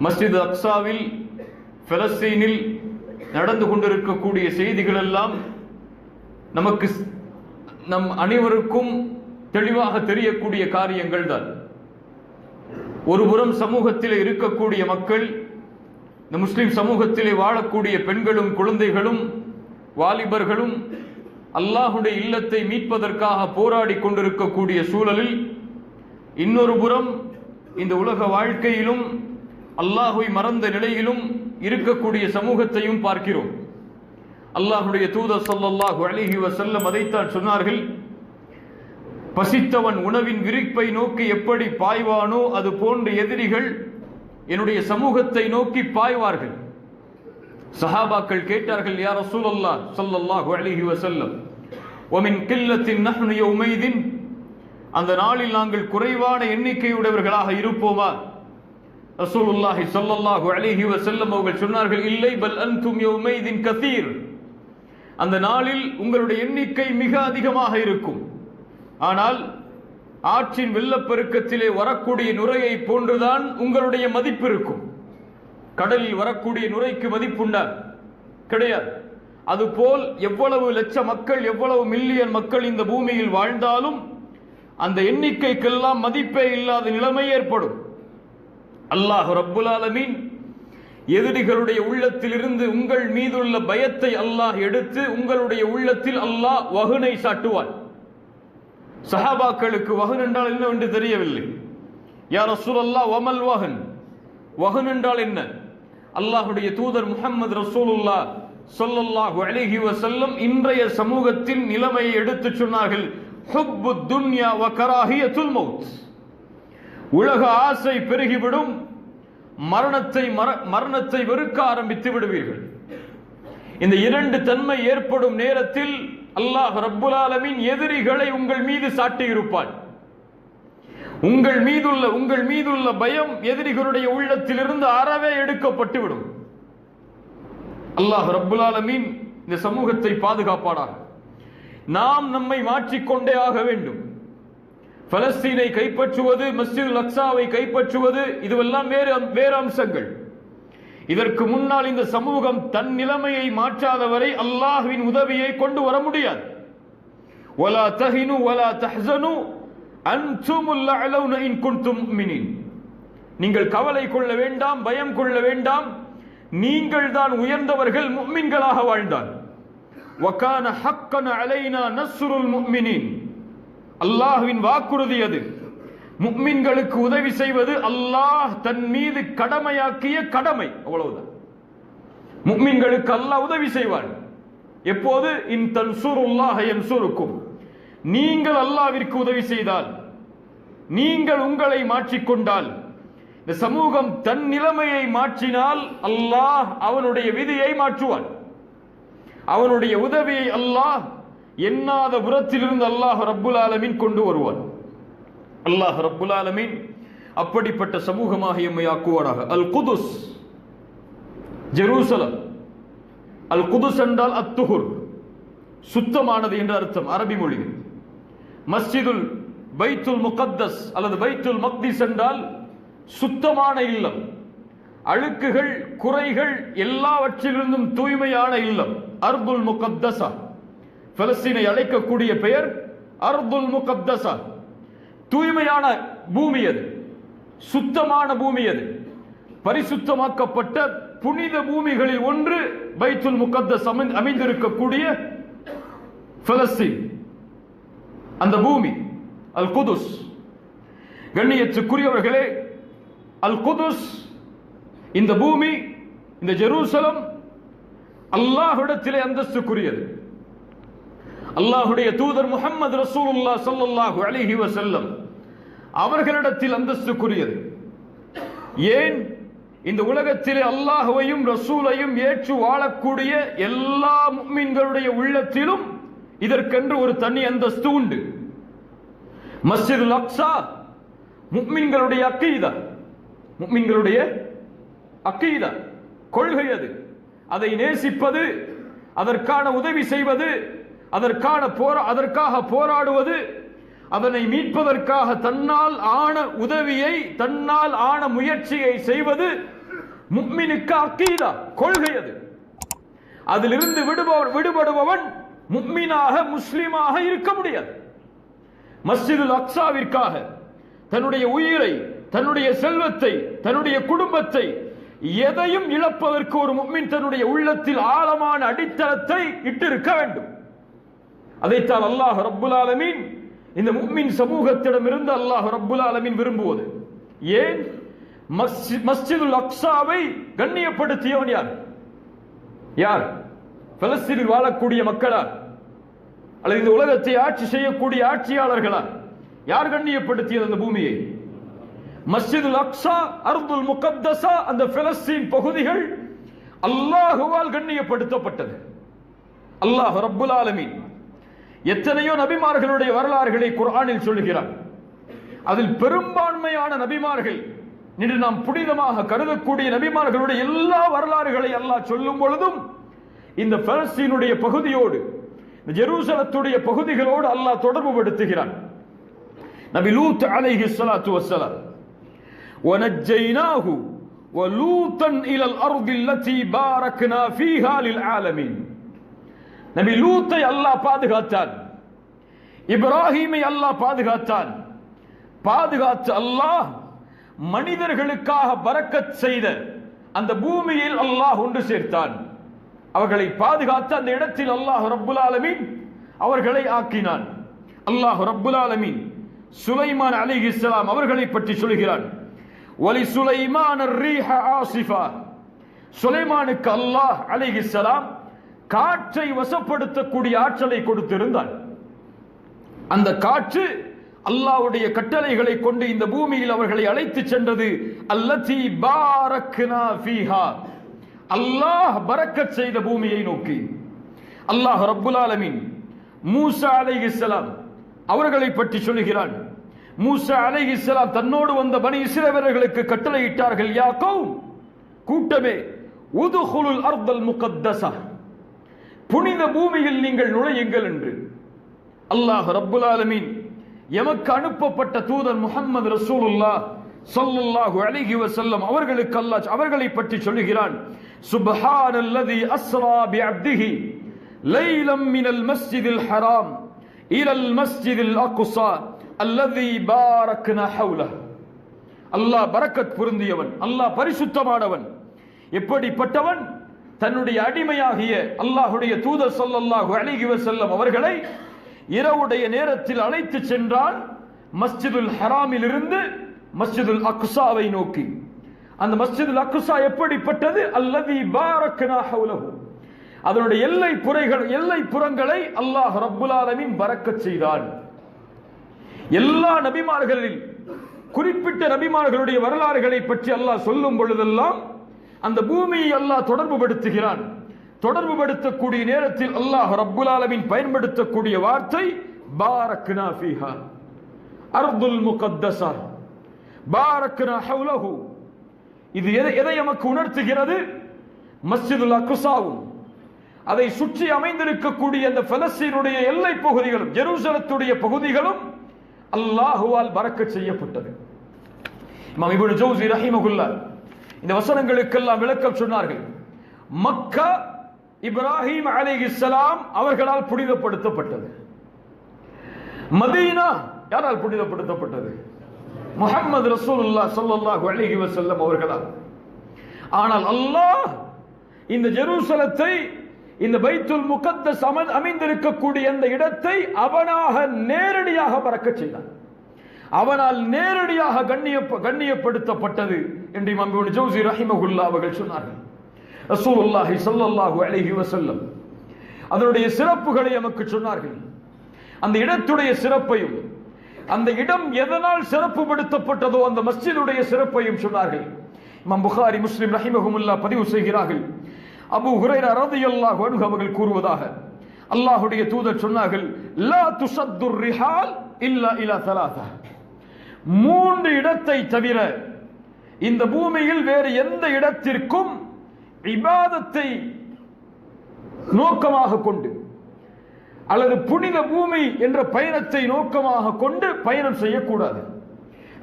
மஸ்ஜித் அக்ஸாவில் பலஸ்தீனில் நடந்து கொண்டிருக்கக்கூடிய செய்திகள் எல்லாம் நமக்கு நம் அனைவருக்கும் தெளிவாக தெரியக்கூடிய காரியங்கள் தான். ஒருபுறம் சமூகத்திலே இருக்கக்கூடிய மக்கள், இந்த முஸ்லிம் சமூகத்திலே வாழக்கூடிய பெண்களும் குழந்தைகளும் வாலிபர்களும் அல்லாஹுடைய இல்லத்தை மீட்பதற்காக போராடி கொண்டிருக்கக்கூடிய சூழலில், இன்னொரு புறம் இந்த உலக வாழ்க்கையிலும் அல்லாஹுவை மறந்த நிலையிலும் இருக்கக்கூடிய சமூகத்தையும் பார்க்கிறோம். அல்லாஹுடைய தூதர் ஸல்லல்லாஹு அலைஹி வஸல்லம் அதைத்தான் சொன்னார்கள், பசித்தவன் உணவின் விரிப்பை நோக்கி எப்படி பாய்வானோ அது போன்ற எதிரிகள் என்னுடைய சமூகத்தை நோக்கி பாய்வார்கள். சஹாபாக்கள் கேட்டார்கள், யா ரசூலல்லாஹ் ஸல்லல்லாஹு அலைஹி வஸல்லம், வமின் கில்லத்தின் நஹ்னு யௌமைதின், அந்த நாளில் நாங்கள் குறைவான எண்ணிக்கையுடையவர்களாக இருப்போமா? ரசூலுல்லாஹி ஸல்லல்லாஹு அலைஹி வஸல்லம் அவர்கள் சொன்னார்கள், இல்லை, பல் அன்தும் யௌமைதின் கதீர், அந்த நாளில் உங்களுடைய எண்ணிக்கை மிக அதிகமாக இருக்கும். ஆனால் ஆற்றின் வெள்ளப்பெருக்கத்திலே வரக்கூடிய நுரையை போன்றுதான் உங்களுடைய மதிப்பு இருக்கும். கடலில் வரக்கூடிய நுரைக்கு மதிப்புண்டா? கிடையாது. அதுபோல் எவ்வளவு லட்ச மக்கள், எவ்வளவு மில்லியன் மக்கள் இந்த பூமியில் வாழ்ந்தாலும் அந்த எண்ணிக்கைக்கெல்லாம் மதிப்பே இல்லாத நிலைமை ஏற்படும். அல்லாஹ் ரப்புல் ஆலமீன் எதிரிகளுடைய உள்ளத்தில் இருந்து உங்கள் மீதுள்ள பயத்தை அல்லாஹ் எடுத்து உங்களுடைய உள்ளத்தில் அல்லாஹ் வஹனை சாட்டுவான். சஹாபாக்களுக்கு வஹன் என்றால் என்னவென்று தெரியவில்லை. யா ரசூலல்லாஹ் வமல் வஹன், வஹன் என்றால் என்ன? அல்லாஹுடைய தூதர் முஹம்மது ரசூலுல்லாஹ் ஸல்லல்லாஹு அலைஹி வஸல்லம் இன்றைய சமூகத்தின் நிலைமையை எடுத்து சொன்னார்கள், ஹுப்பு துன்யா வ கராஹியத்துல் மௌத், உலக ஆசை பெருகிவிடும், மரணத்தை வெறுக்க ஆரம்பித்து விடுவீர்கள். இந்த இரண்டு தன்மை ஏற்படும் நேரத்தில் அல்லாஹ் ரப்புல் ஆலமீன் எதிரிகளை உங்கள் மீது சாட்டியிருப்பான். உங்கள் மீதுள்ள பயம் எதிரிகளுடைய உள்ளத்திலிருந்து அறவே எடுக்கப்பட்டு விடும். அல்லாஹ் ரப்புல் ஆலமீன் இந்த சமூகத்தை பாதுகாப்பானாக. நாம் நம்மை மாற்றிக்கொண்டே ஆக வேண்டும். பலஸ்தீனை கைப்பற்றுவது, மஸ்ஜித் அக்ஸாவை கைப்பற்றுவது, இதுவெல்லாம் வேறு அம்சங்கள். இதற்கு முன்னால் இந்த சமூகம் தன் நிலைமையை மாற்றாதவரை அல்லாஹ்வின் உதவியை கொண்டு வர முடியாது. வலா தஹினு வலா தஹ்ஸனு அன்துமுல் அலௌன இன் குன்தும் முஃமினீன், நீங்கள் கவலை கொள்ள வேண்டாம், பயம் கொள்ள வேண்டாம், நீங்கள் தான் உயர்ந்தவர்கள், முஃமின்களாக வாழ்ந்தால். வகான ஹக்கன் அலைனா நஸ்ருல் முஃமினீன், அல்லாஹ்வின் வாக்குறுதி அது. முஃமின்களுக்கு உதவி செய்வது அல்லாஹ் தன் மீது கடமையாக்கிய கடமை, அவ்வளவுதான். முஃமின்களுக்கு அல்லாஹ் உதவி செய்வான். எப்போது? இன் தன்சுருல்லாஹ யன்சுருக்கும், நீங்கள் அல்லாஹ்விற்கு உதவி செய்தால், நீங்கள் உங்களை மாற்றிக்கொண்டால், இந்த சமூகம் தன் நிலைமையை மாற்றினால் அல்லாஹ் அவனுடைய விதியை மாற்றுவான். அவனுடைய உதவியை அல்லாஹ் எண்ணாத புறத்திலிருந்து அல்லாஹ் ரப்புல் ஆலமீன் கொண்டு வருவான். அல்லாஹ் ரப்புல் ஆலமீன் அப்படிப்பட்ட சமூகமாக எம்மை ஆக்குவானாக. அல் குதுஸ், ஜெருசலம். அல் குதுஸ் என்றால் அத்துஹுர், சுத்தமானது என்ற அர்த்தம் அரபி மொழியில். மஸ்ஜிதுல் பைத்துல் முகத்தஸ் அல்லது பைத்துல் மக்திஸ் என்றால் சுத்தமான இல்லம், அழுக்குகள் குறைகள் எல்லாவற்றிலிருந்தும் தூய்மையான இல்லம். அர்துல் முகத்தஸா, பலஸ்தீனை அழைக்கக்கூடிய பெயர் அர்துல் முகத்தஸா. தூய்மையான பூமி அது, சுத்தமான பூமி அது. பரிசுத்தமாக்கப்பட்ட புனித பூமிகளில் ஒன்று பைத்துல் முகத்தஸ் அமைந்திருக்கக்கூடிய பலஸ்தீன், அந்த பூமி அல் குதுஸ். கண்ணியத்துக்குரியவர்களே, அல் குதுஸ், இந்த பூமி, இந்த ஜெருசலம் அல்லாஹ்விடத்திலே அந்தஸ்துக்குரியது. அல்லாஹ்வுடைய தூதர் முஹம்மது ரசூலுல்லாஹ் ஸல்லல்லாஹு அலைஹி வஸல்லம் அவர்களிடத்தில் அந்தஸ்துக்குரியது. ஏன்? இந்த உலகத்திலே அல்லாஹ்வையும் ரசூலையும் ஏற்று வாழக்கூடிய எல்லா முஃமின்களுடைய உள்ளத்திலும் இதற்கென்று ஒரு தனி அந்தஸ்து உண்டு. மஸ்ஜிதுல் அக்ஸா முஃமின்களுடைய அக்கீதா, முஃமின்களுடைய அக்கீதா, கொள்கை அது. அதை நேசிப்பது, அதற்கான உதவி செய்வது, அதற்காக போராடுவது, அதனை மீட்பதற்காக தன்னால் ஆன உதவியை, தன்னால் ஆன முயற்சியை செய்வது முஃமினுக்கு அகீதா, கொள்கை அது. அதிலிருந்து விடுபடுபவன் முஃமினாக முஸ்லிமாக இருக்க முடியாது. மஸ்ஜிதுல் அக்ஸாவிற்காக தன்னுடைய உயிரை, தன்னுடைய செல்வத்தை, தன்னுடைய குடும்பத்தை, எதையும் இழப்பதற்கு ஒரு முஃமின் தன்னுடைய உள்ளத்தில் ஆழமான அடித்தளத்தை இட்டிருக்க வேண்டும். அதைத்தான் அல்லாஹ் ரப்புல் ஆலமீன் இந்த முஃமின் சமூகத்திடமிருந்து அல்லாஹ் ரப்புல் ஆலமீன் விரும்புவது. ஏன்? மஸ்ஜிதுல் அக்ஸாவை கண்ணியப்படுத்தியவன் யார்? யார்? பலஸ்தீனில் வாழக்கூடிய மக்களா அல்லது இந்த உலகத்தை ஆட்சி செய்யக்கூடிய ஆட்சியாளர்களா? யார் கண்ணியப்படுத்தியது அந்த பூமியை? மஸ்ஜிதுல் அக்ஸா, அர்துல் முகத்தஸா, அந்த பலஸ்தீன் பகுதிகள் அல்லாஹுவால் கண்ணியப்படுத்தப்பட்டது. அல்லாஹ் ரப்புல் ஆலமீன் எத்தனையோ நபிமார்களுடைய வரலாறுகளை குர்ஆனில் சொல்லுகிறார். அதில் பெரும்பான்மையான நபிமார்கள், இன்று நாம் புனிதமாக கருதக்கூடிய நபிமார்களுடைய எல்லா வரலாறுகளை அல்லாஹ் சொல்லும் பொழுதும் இந்த பலஸ்தீனுடைய பகுதியோடு, ஜெருசலத்துடைய பகுதிகளோடு அல்லாஹ் தொடர்பு படுத்துகிறான். நபி லூத் அலைஹி ஸலாத்து வஸ்ஸலாம், وَنَجَّيْنَاهُ وَلُوطًا إِلَى الْأَرْضِ الَّتِي بَارَكْنَا فِيهَا لِلْعَالَمِينَ. நபி லூத்தை அல்லாஹ் பாதுகாத்தான், இப்ராஹீமை அல்லாஹ் பாதுகாத்தான். பாதுகாத்து அல்லாஹ் மனிதர்களுக்காக பரக்கத் செய்த அந்த பூமியில் அல்லாஹ் ஒன்று சேர்த்தான். அவர்களை பாதுகாத்து அந்த இடத்தில் அல்லாஹ் ரப்புல் ஆலமீன் அவர்களை ஆக்கினான். அல்லாஹ் ரப்புல் ஆலமீன் சுலைமான் அலைஹிஸ்ஸலாம் அவர்களை பற்றி சொல்கிறான். வலி சுலைமான் الريح عاصفا. சுலைமானுக்கு அல்லாஹ் அலைஹிஸ்ஸலாம் காற்றை வசப்படுத்தக்கூடிய ஆற்றலை கொடுத்திருந்தான். அந்த காற்று அல்லாஹ்வுடைய கட்டளைகளை கொண்டு இந்த பூமியில் அவர்களை அழைத்து சென்றது. அல்லதி பாரக்னா ஃபீஹா, அல்லாஹ் பரக்கத் செய்த பூமியை நோக்கி. அல்லாஹ் ரப்புல் ஆலமீன் மூசா அலைஹிஸ்ஸலாம் அவர்களை பற்றி சொல்கிறான். மூசா அலைஹிஸ்ஸலாம் தன்னோடு வந்த பனி இஸ்ரவேலர்களுக்கு கட்டளையிட்டார்கள், யா கௌம், கூட்டமே, உதுகுலுல் அர்தல் முகத்தஸா, புனித பூமியில் நீங்கள் நுழையுங்கள் என்று. அல்லாஹ் ரப்புல் ஆலமீன் எமக்கு அனுப்பப்பட்ட தூதர் முஹம்மது ரசூலுல்லாஹ் ஸல்லல்லாஹு அலைஹி வஸல்லம் அவர்களுக்கு அல்லாஹ் அவர்களை பற்றி சொல்கிறான். சுப்ஹானல்லதி அஸ்ரா பிஅப்திஹி லைலம் மினல் மஸ்ஜிதில் ஹராம் இலல் மஸ்ஜிதில் அக்ஸா அல்லதி பாரக்னா ஹவ்லஹ். அல்லாஹ் பரக்கத் பொருந்தியவன், அல்லாஹ் பரிசுத்தமானவன். எப்படிப்பட்டவன்? தன்னுடைய அடிமையாகிய அல்லாஹ்வுடைய தூதர் ஸல்லல்லாஹு அலைஹி வஸல்லம் அவர்களை இரவுடைய நேரத்தில் அழைத்து சென்றான் மஸ்ஜிதுல் ஹராமில் இருந்து மஸ்ஜிதுல் அக்ஸாவை நோக்கி. அந்த மஸ்ஜிதுல் அக்ஸா எப்படிப்பட்டது? அல்லதி பாரக்னா ஹவ்லஹு, அதனுடைய எல்லை புறங்களை அல்லாஹ் ரப்புல் ஆலமீன் பரக்கத் செய்தான். எல்லா நபிமார்களில் குறிப்பிட்ட நபிமார்களுடைய வரலாறுகளை பற்றி அல்லாஹ் சொல்லும் பொழுதெல்லாம் அந்த பூமியை அல்லாஹ் தொடர்பு படுத்துகிறான். தொடர்பு படுத்தக்கூடிய நேரத்தில் அல்லாஹ் ரப்புல் ஆலமீன் பயன்படுத்தக்கூடிய வார்த்தை பாரக்னா ஃபீஹா அர்துல் முகத்தஸா பாரக்னா ஹவ்லஹு. இது எதை நமக்கு உணர்த்துகிறது? மஸ்ஜிதுல் அக்ஸாவும் அதை சுற்றி அமைந்திருக்கக்கூடிய அந்த பலஸ்தீனுடைய எல்லை பகுதிகளும் ஜெருசலத்துடைய பகுதிகளும் அல்லாஹுவால் பரக்கத் செய்யப்பட்டது. இமாம் இப்னு ஜௌஸி ரஹிமஹுல்லாஹ் இந்த வசனங்களுக்கெல்லாம் விளக்கம் சொன்னார்கள். மக்கா இப்ராஹிம் அலைஹிஸ்ஸலாம் அவர்களால் புனிதப்படுத்தப்பட்டது. மதீனா யாரால் புனிதப்படுத்தப்பட்டது? முஹம்மது ரசூலுல்லாஹ் ஸல்லல்லாஹு அலைஹி வஸல்லம் அவர்களால். ஆனால் அல்லாஹ் இந்த ஜெருசலத்தை, இந்த பைத்துல் முகத்தஸ் அமைந்திருக்கக்கூடிய அந்த இடத்தை அவனாக நேரடியாக பரக்கச் செய்தான். அவனால் நேரடியாக கண்ணியப்படுத்தப்பட்டது என்று இமாம் இப்னு ஜௌஸி ரஹிமஹுல்லாஹ் அவர்கள் சொன்னார்கள். ரசூலுல்லாஹி ஸல்லல்லாஹு அலைஹி வஸல்லம் அதனுடைய சிறப்புகளை நமக்கு சொன்னார்கள். அந்த இடத்துடைய சிறப்பையும், அந்த இடம் எதனால் சிறப்புப்படுத்தப்பட்டதோ அந்த மஸ்ஜிதுடைய சிறப்பையும் சொன்னார்கள். இமாம் புகாரி, முஸ்லிம் ரஹிமஹுமுல்லாஹ் பதிவு செய்கிறார்கள். அபூ ஹுரைரா ரலியல்லாஹு அன்ஹு அவர்கள் கூறுவதாக, அல்லாஹ்வுடைய தூதர் சொன்னார்கள், லா துஸத்துர் ரிஹால் இல்லா இலா ஸலாஸா, மூன்று இடத்தை தவிர இந்த பூமியில் வேறு எந்த இடத்திற்கும் இபாதத்தை நோக்கமாக கொண்டு அல்லது புனித பூமி என்ற பயணத்தை நோக்கமாக கொண்டு பயணம் செய்யக்கூடாது.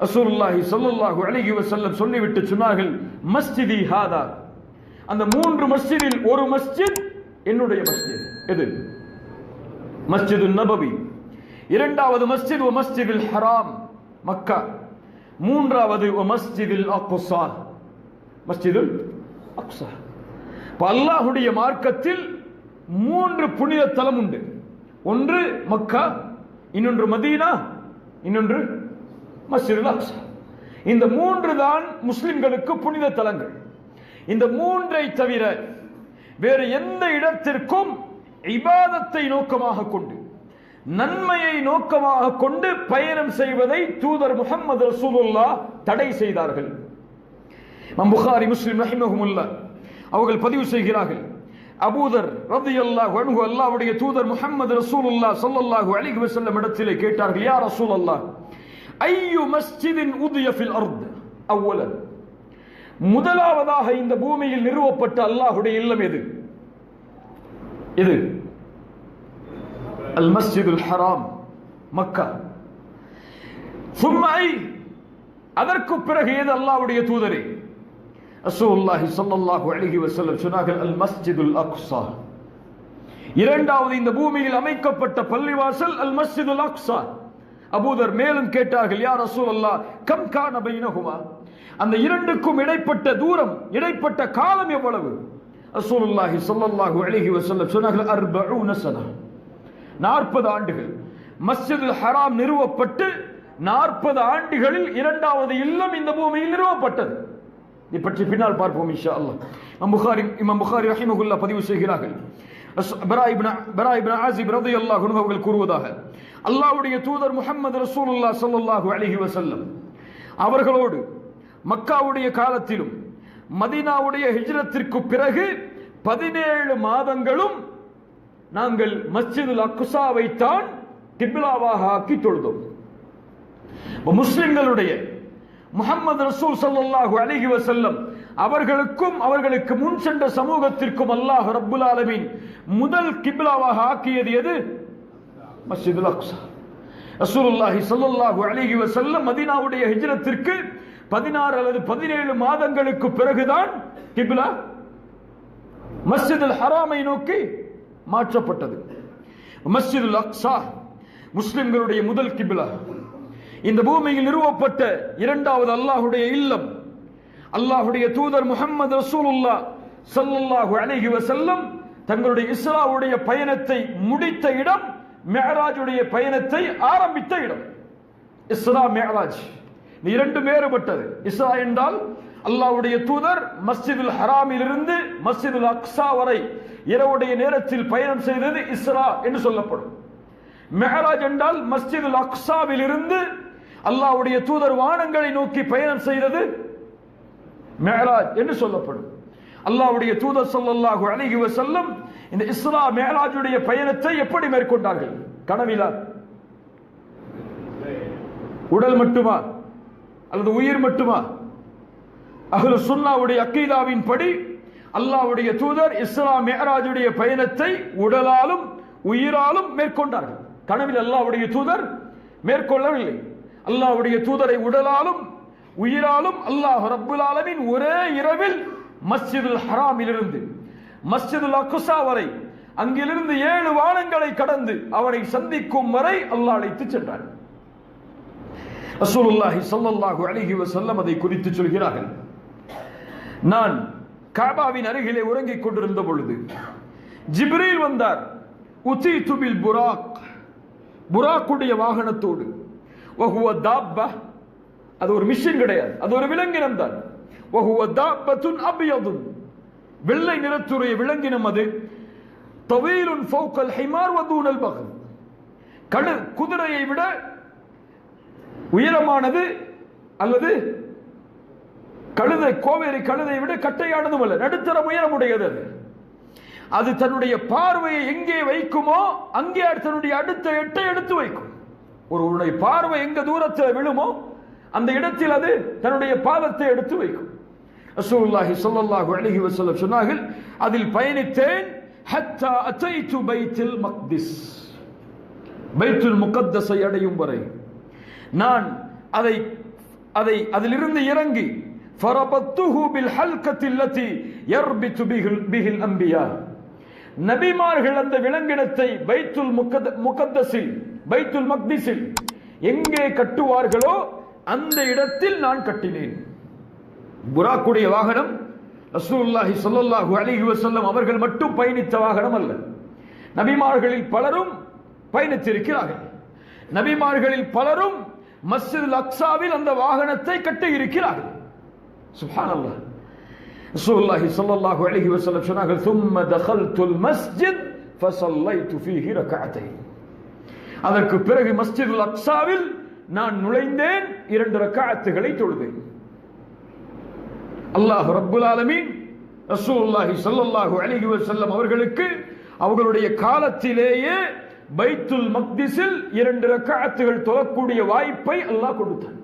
ரசூலுல்லாஹி ஸல்லல்லாஹு அலைஹி வஸல்லம் சொல்லிவிட்டு சொன்னார்கள், மஸ்ஜிதி ஹாதா, அந்த 3 மஸ்ஜிதில் ஒரு மஸ்ஜித் என்னுடைய மஸ்ஜித். எது? மஸ்ஜிதுன் நபவி. இரண்டாவது மஸ்ஜித் மஸ்ஜிதுல் ஹராம் மக்கா. மூன்றாவது மஸ்ஜிதுல் அக்ஸா, மஸ்ஜிதுல் அக்ஸா. அல்லாஹ்வுடைய மார்க்கத்தில் 3 புனித தலம் உண்டு. ஒன்று மக்கா, இன்னொன்று மதீனா, இன்னொன்று மஸ்ஜிதுல் அக்ஸா. இந்த 3 தான் முஸ்லிம்களுக்கு புனித தலங்கள். இந்த 3ஐ தவிர வேறு எந்த இடத்திற்கும் இபாதத்தை நோக்கமாக கொண்டு, நன்மையை நோக்கமாக கொண்டு பயணம் செய்வதை தூதர் முஹம்மது ரசூலுல்லாஹ் தடை செய்தார்கள். புகாரி, முஸ்லிம் ரஹிமஹுமுல்லாஹ் அவர்கள் பதிவு செய்கிறார்கள், அபூதர் ரலியல்லாஹு அன்ஹு அல்லாஹ்வுடைய தூதர் முஹம்மது ரசூலுல்லாஹ் ஸல்லல்லாஹு அலைஹி வஸல்லம் இடத்திலே கேட்டார்கள், யா ரசூலல்லாஹ், ஐயு மஸ்ஜிதின் உதிய ஃபில் அர்த் அவ்வலன், முதலாவதாக இந்த பூமியில் நிறுவப்பட்ட அல்லாஹ்வுடைய இல்லம் எது? எது? அல் மஸ்ஜிதுல் ஹராம் மக்கா. சும்மை, அதற்கு பிறகு எது அல்லாஹ்வுடைய தூதரே? ரசூலுல்லாஹி ஸல்லல்லாஹு அலைஹி வஸல்லம் சொன்னார்கள், அல் மஸ்ஜிதுல் அக்ஸா. இரண்டாவது இந்த பூமியில் அமைக்கப்பட்ட பள்ளிவாசல் அல் மஸ்ஜிதுல் அக்ஸா. அபூதர் மேலும் கேட்டார்கள், யா ரசூலல்லாஹ், கம் கான பைனஹுமா, அந்த இரண்டுக்கும் இடைப்பட்ட தூரம், இடைப்பட்ட காலம் எவ்வளவு? ரசூலுல்லாஹி ஸல்லல்லாஹு அலைஹி வஸல்லம் சொன்னார்கள், 40 சனா, 40 ஆண்டுகள். மஸ்ஜிதுல் ஹராம் நிறுவப்பட்டு 40 ஆண்டுகளில் இரண்டாவது இல்லம் இந்த பூமியில் நிறுவப்பட்டது. இதை பற்றி பின்னால் பார்ப்போம் இன்ஷா அல்லாஹ். இமாம் புகாரி ரஹிமஹுல்லாஹ் பதிவு செய்கிறார்கள், பரா இப்னு ஆஸிப் ரலியல்லாஹு அன்ஹு அவர்கள் கூறுவதாக, அல்லாஹ்வுடைய தூதர் முஹம்மது ரசூலுல்லாஹ் ஸல்லல்லாஹு அலைஹி வஸல்லம் அவர்களோடு மக்காவுடைய காலத்திலும் மதீனாவுடைய ஹிஜ்ரத்திற்கு பிறகு 17 மாதங்களும் நாங்கள் மஸ்ஜிதுல் அக்ஸாவை தான் கிப்லாவாக ஆக்கி தொழுதோம். முஸ்லிம்களுடைய முஹம்மது ரசூல் ஸல்லல்லாஹு அலைஹி வஸல்லம் அவர்களுக்கும் அவர்களுக்கு முன் சென்ற சமூகத்திற்கும் அல்லாஹ் ரப்புல் ஆலமீன் முதல் கிப்லாவாக ஆக்கியது எது? மஸ்ஜிதுல் அக்ஸா. ரசூலுல்லாஹி ஸல்லல்லாஹு அலைஹி வஸல்லம் மதீனாவுடைய ஹிஜ்ரத்திற்கு 16 அல்லது 17 மாதங்களுக்கு பிறகுதான் கிப்லா மஸ்ஜிதுல் ஹராமை நோக்கி மாற்றப்பட்டது. மஸ்ஜிதுல் அக்ஸா முஸ்லிம்களுடைய முதல் கிப்லா. இந்த பூமியில் நிறுவப்பட்ட இரண்டாவது அல்லாஹ்வுடைய இல்லம். அல்லாஹ்வுடைய தூதர் முஹம்மது ரசூலுல்லாஹ் ஸல்லல்லாஹு அலைஹி வஸல்லம் தங்களுடைய இஸ்ராவுடைய பயணத்தை முடித்த இடம், மிஅராஜுடைய பயணத்தை ஆரம்பித்த இடம். இஸ்ரா மிஅராஜ் இரண்டு வேறுபட்டது. இஸ்ரா என்றால் அல்லாஹ்வுடைய தூதர் மஸ்ஜிதுல் ஹராமிலிருந்து மஸ்ஜிதுல் அக்ஸா வரை இரவுடைய நேரத்தில் பயணம் செய்தது இஸ்ரா என்று சொல்லப்படும். மிஅராஜ் என்றால் மஸ்ஜிதுல் அக்ஸாவில் இருந்து அல்லாஹ்வுடைய தூதர் வானங்களை நோக்கி பயணம் செய்தது மிஅராஜ் என்று சொல்லப்படும். அல்லாஹ்வுடைய தூதர் ஸல்லல்லாஹு அலைஹி வஸல்லம் இந்த இஸ்ரா மிஅராஜுடைய பயணத்தை எப்படி மேற்கொண்டார்கள்? கனவிலா? உடல் மட்டுமா அல்லது உயிர் மட்டுமா? அஹ்லு சுன்னாவுடைய அக்கீதாவின் படி அல்லாஹ்வுடைய தூதர் இஸ்ரா மிஅராஜுடைய பயணத்தை உடலாலும் உயிராலும் மேற்கொண்டார்கள். கனவில் அல்லாஹ்வுடைய தூதர் மேற்கொள்ளவில்லை. அல்லாஹ்வுடைய தூதரை உடலாலும் உயிராலும் அல்லாஹ் ரப்புல் ஆலமீன் ஒரே இரவில் மஸ்ஜிதுல் ஹராமிலிருந்து மஸ்ஜிதுல் அக்ஸா வரை, அங்கிலிருந்து 7 வானங்களை கடந்து அவனை சந்திக்கும் வரை அல்லாஹ் அழைத்து சென்றார். ரசூலுல்லாஹி ஸல்லல்லாஹு அலைஹி வஸல்லம் அதை குறித்து சொல்கிறார்கள், நான் கஅபாவின் அருகிலே உறங்கிக் கொண்டிருந்த பொழுது ஜிப்ரீல் வந்தார். உதீது பில் புராக், புராக்குடைய வாகனத்தோடு. வஹுவ தாப்பா, அது ஒரு மிஷின் கிடையாது, அது ஒரு விலங்கினம் தான். வஹுவ தாப்பத்துன் அபியதுன், வெள்ளை நிறத்துடைய விலங்கினம் அது. தவீலுன் ஃபௌகல் ஹிமார் வ தூனல் பகல், குதிரையை விட உயரமானது, அல்லது கழுதை, கோவேரி கழுதை விட கட்டையானதும் அல்ல, நடுத்தர உயரமுடையது. அது தன்னுடைய பார்வையை எங்கே வைக்குமோ அங்கே தன்னுடைய அடுத்த எட்டை எடுத்து வைக்கும். ஒருவருடைய பார்வை எங்க தூரத்தில் விழுமோ அந்த இடத்தில் அது தன்னுடைய பாதத்தை எடுத்து வைக்கும். ரசூலுல்லாஹி ஸல்லல்லாஹு அலைஹி வஸல்லம் சொன்னார்கள், அதில் பயணித்தேன் ஹத்தா அதைது பைத்துல் மக்திஸ், பைத்துல் முகத்தஸை அடையும் வரை. நான் அதை அதிலிருந்து இறங்கி ஃபரபத்துஹு பில் ஹல்கத்தி அல்லதி யர்பிது பிஹில் அன்பியா, நபிமார்கள் அந்த விலங்கினத்தை பைத்துல் முகத்தஸில் பைத்துல் மக்திஸில் எங்கே கட்டுவார்களோ அந்த இடத்தில் நான் கட்டினேன். புராக்குடைய வாகனம் ரசூலுல்லாஹி ஸல்லல்லாஹு அலைஹி வஸல்லம் அவர்கள் மட்டும் பயணித்த வாகனம் அல்ல. நபிமார்களில் பலரும் பயணித்திருக்கிறார்கள். நபிமார்களில் பலரும் மஸ்ஜிதுல் அக்ஸாவில் அந்த வாகனத்தை கட்டி இருக்கிறார்கள். சுப்ஹானல்லாஹ். ரசூலுல்லாஹி ஸல்லல்லாஹு அலைஹி வஸல்லம் சொன்னார்கள், ثم دخلت المسجد فصليت فيه ركعتين. அதற்கு பிறகு மஸ்ஜிதுல் அக்ஸாவில் நான் நுழைந்தேன், 2 ரக்அத்துகளை தொழுதேன். அல்லாஹ் ரப்புல் ஆலமீன் ரசூலுல்லாஹி ஸல்லல்லாஹு அலைஹி வஸல்லம் அவர்களுக்கு அவர்களுடைய காலத்திலேயே பைத்துல் மக்திஸில் 2 ரக்அத்துகள் தொழக்கூடிய வாய்ப்பை அல்லாஹ் கொடுத்தான்.